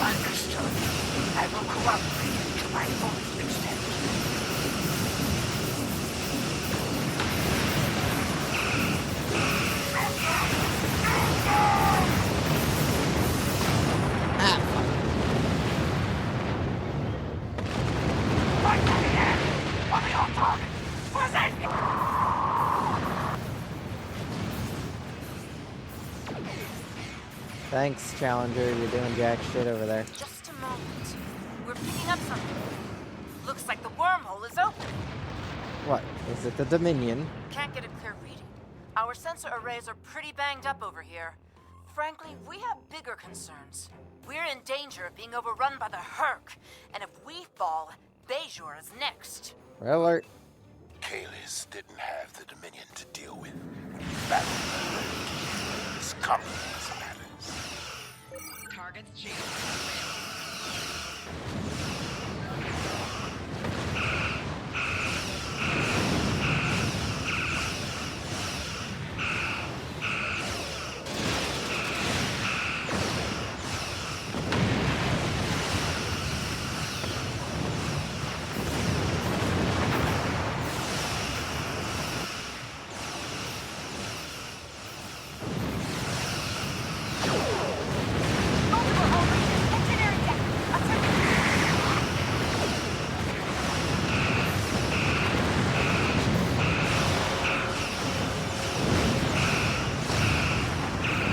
Understood. I will cooperate to my fullest extent. Thanks, Challenger. You're doing jack shit over there. Just a moment. We're picking up something. Looks like the wormhole is open. What? Is it the Dominion? Can't get a clear reading. Our sensor arrays are pretty banged up over here. Frankly, we have bigger concerns. We're in danger of being overrun by the Herc, and if we fall, Bejor is next. Red alert. Kalis didn't have the Dominion to deal with when he battled the Herc. His competence matters. Targets G.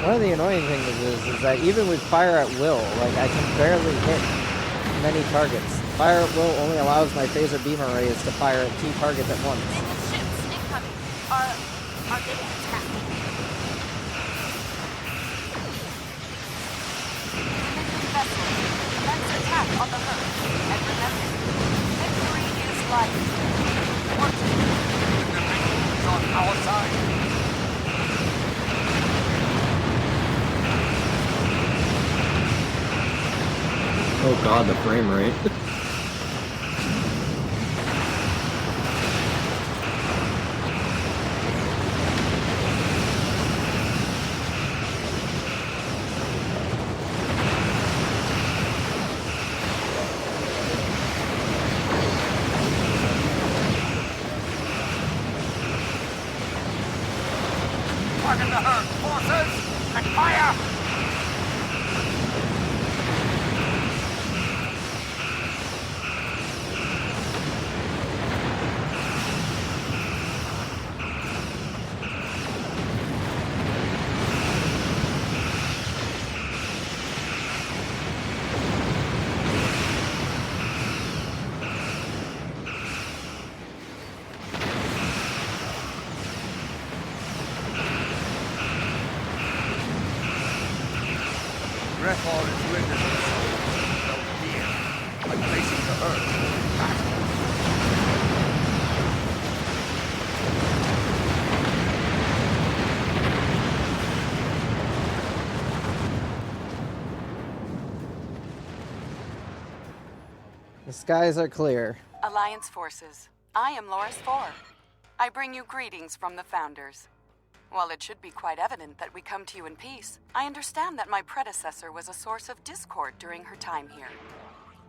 One of the annoying things is that even with fire at will, like, I can barely hit many targets. Fire at will only allows my phaser beam arrays to fire at 2 targets at once. English ships incoming. Are they attacked? Dominion vessels. Commence attack on the Herc. And remember, victory is life. Work to do. The Dominion is on our side. Oh god, the frame rate. Target the Herc, forces, and fire! Greffall is rendered so fear by placing the Herc. The skies are clear. Alliance forces, I am Loris 4. I bring you greetings from the Founders. While it should be quite evident that we come to you in peace, I understand that my predecessor was a source of discord during her time here.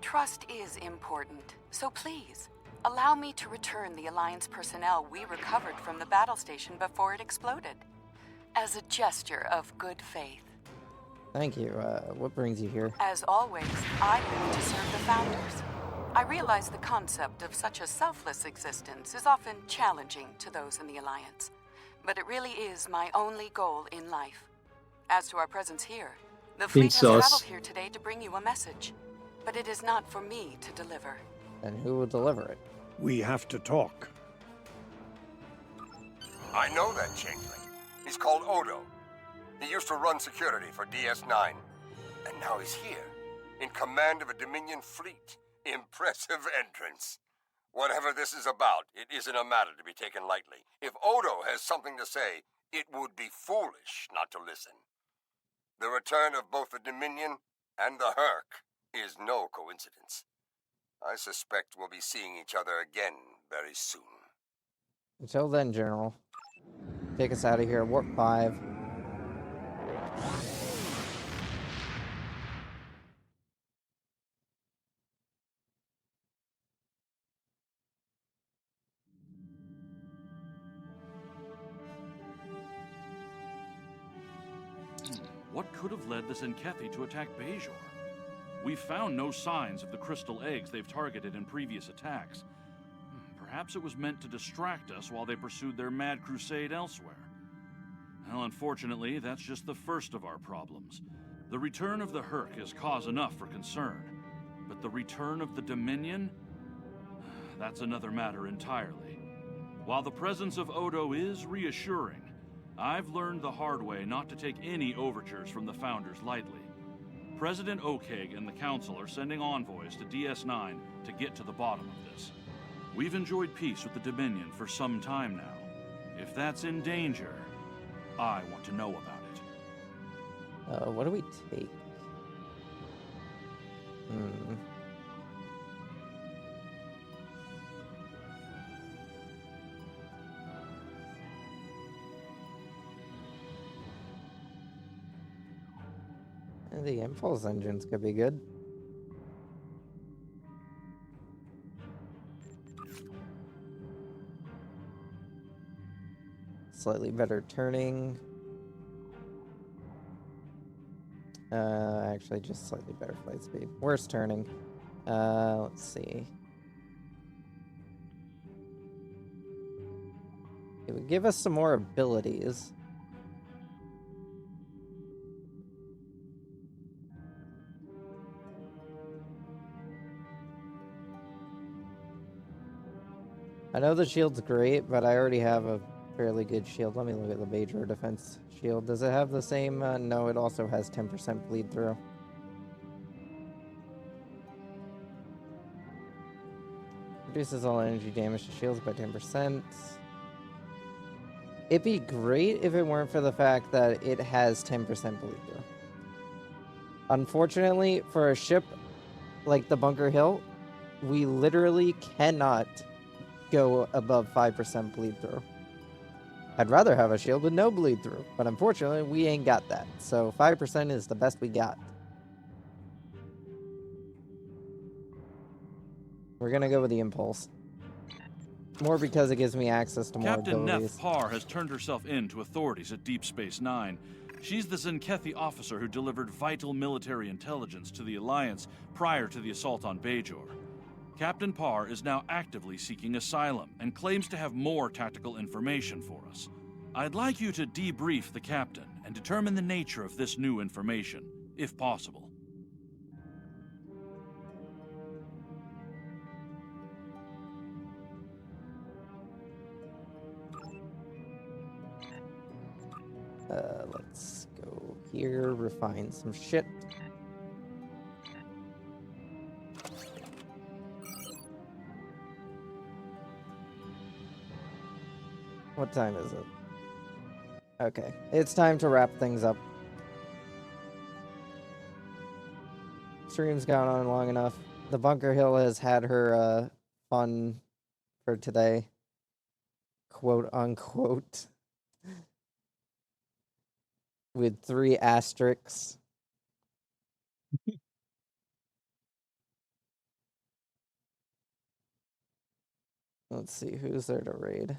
Trust is important, so please, allow me to return the Alliance personnel we recovered from the battle station before it exploded, as a gesture of good faith. Thank you. What brings you here? As always, I live to serve the Founders. I realize the concept of such a selfless existence is often challenging to those in the Alliance, but it really is my only goal in life. As to our presence here, the fleet has traveled here today to bring you a message, but it is not for me to deliver. And who will deliver it? We have to talk. I know that changeling. He's called Odo. He used to run security for DS9. And now he's here, in command of a Dominion fleet. Impressive entrance. Whatever this is about, it isn't a matter to be taken lightly. If Odo has something to say, it would be foolish not to listen. The return of both the Dominion and the Herc is no coincidence. I suspect we'll be seeing each other again very soon. Until then, General. Take us out of here. Warp 5. What could have led the Zenkethi to attack Bajor? We've found no signs of the crystal eggs they've targeted in previous attacks. Perhaps it was meant to distract us while they pursued their mad crusade elsewhere. Well, unfortunately, that's just the first of our problems. The return of the Herc is cause enough for concern. But the return of the Dominion? That's another matter entirely. While the presence of Odo is reassuring, I've learned the hard way not to take any overtures from the Founders lightly. President Okeg and the Council are sending envoys to DS9 to get to the bottom of this. We've enjoyed peace with the Dominion for some time now. If that's in danger, I want to know about it. What do we take? The impulse engines could be good. Slightly better turning. Actually, just slightly better flight speed. Worse turning. Let's see. It would give us some more abilities. I know the shield's great, but I already have a fairly good shield. Let me look at the Bajor defense shield. Does it have the same? No, it also has 10% bleed through. Reduces all energy damage to shields by 10%. It'd be great if it weren't for the fact that it has 10% bleed through. Unfortunately, for a ship like the Bunker Hill, we literally cannot go above 5% bleed through. I'd rather have a shield with no bleed through, but unfortunately we ain't got that. So 5% is the best we got. We're gonna go with the impulse. More because it gives me access to more Captain abilities. Neff Parr has turned herself in to authorities at Deep Space Nine. She's the Zenkethi officer who delivered vital military intelligence to the Alliance prior to the assault on Bajor. Captain Parr is now actively seeking asylum and claims to have more tactical information for us. I'd like you to debrief the captain and determine the nature of this new information, if possible. Let's go here, refine some shit. What time is it? Okay, it's time to wrap things up. Stream's gone on long enough. The Bunker Hill has had her fun for today. Quote unquote. With 3 asterisks. Let's see, who's there to raid?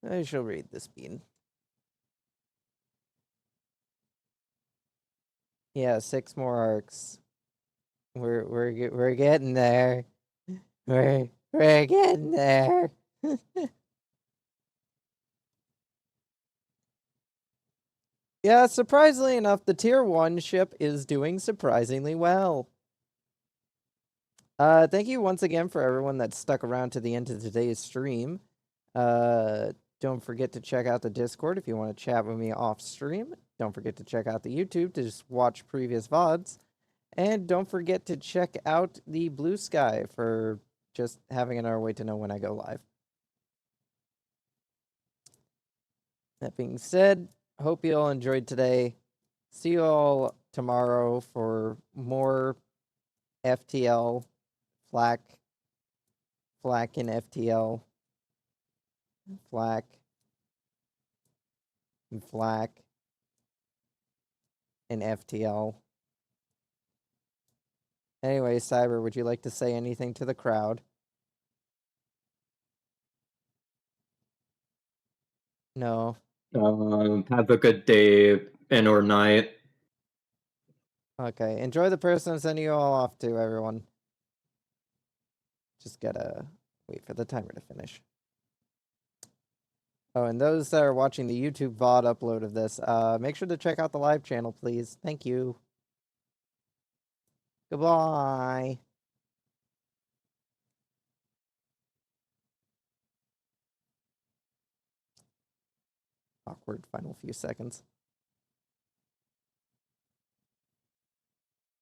I shall read this bean. Yeah, 6 more arcs. We're getting there. We're getting there. Yeah, surprisingly enough, the tier 1 ship is doing surprisingly well. Thank you once again for everyone that stuck around to the end of today's stream. Don't forget to check out the Discord if you want to chat with me off stream. Don't forget to check out the YouTube to just watch previous VODs. And don't forget to check out the Blue Sky for just having another way to know when I go live. That being said, hope you all enjoyed today. See you all tomorrow for more FTL, flak in FTL, flak, and flak. in FTL. Anyway, Cyber, would you like to say anything to the crowd? No. Have a good day and or night. Okay, enjoy the person I'm sending you all off to, everyone. Just gotta wait for the timer to finish. Oh, and those that are watching the YouTube VOD upload of this, make sure to check out the live channel, please. Thank you. Goodbye. Awkward final few seconds.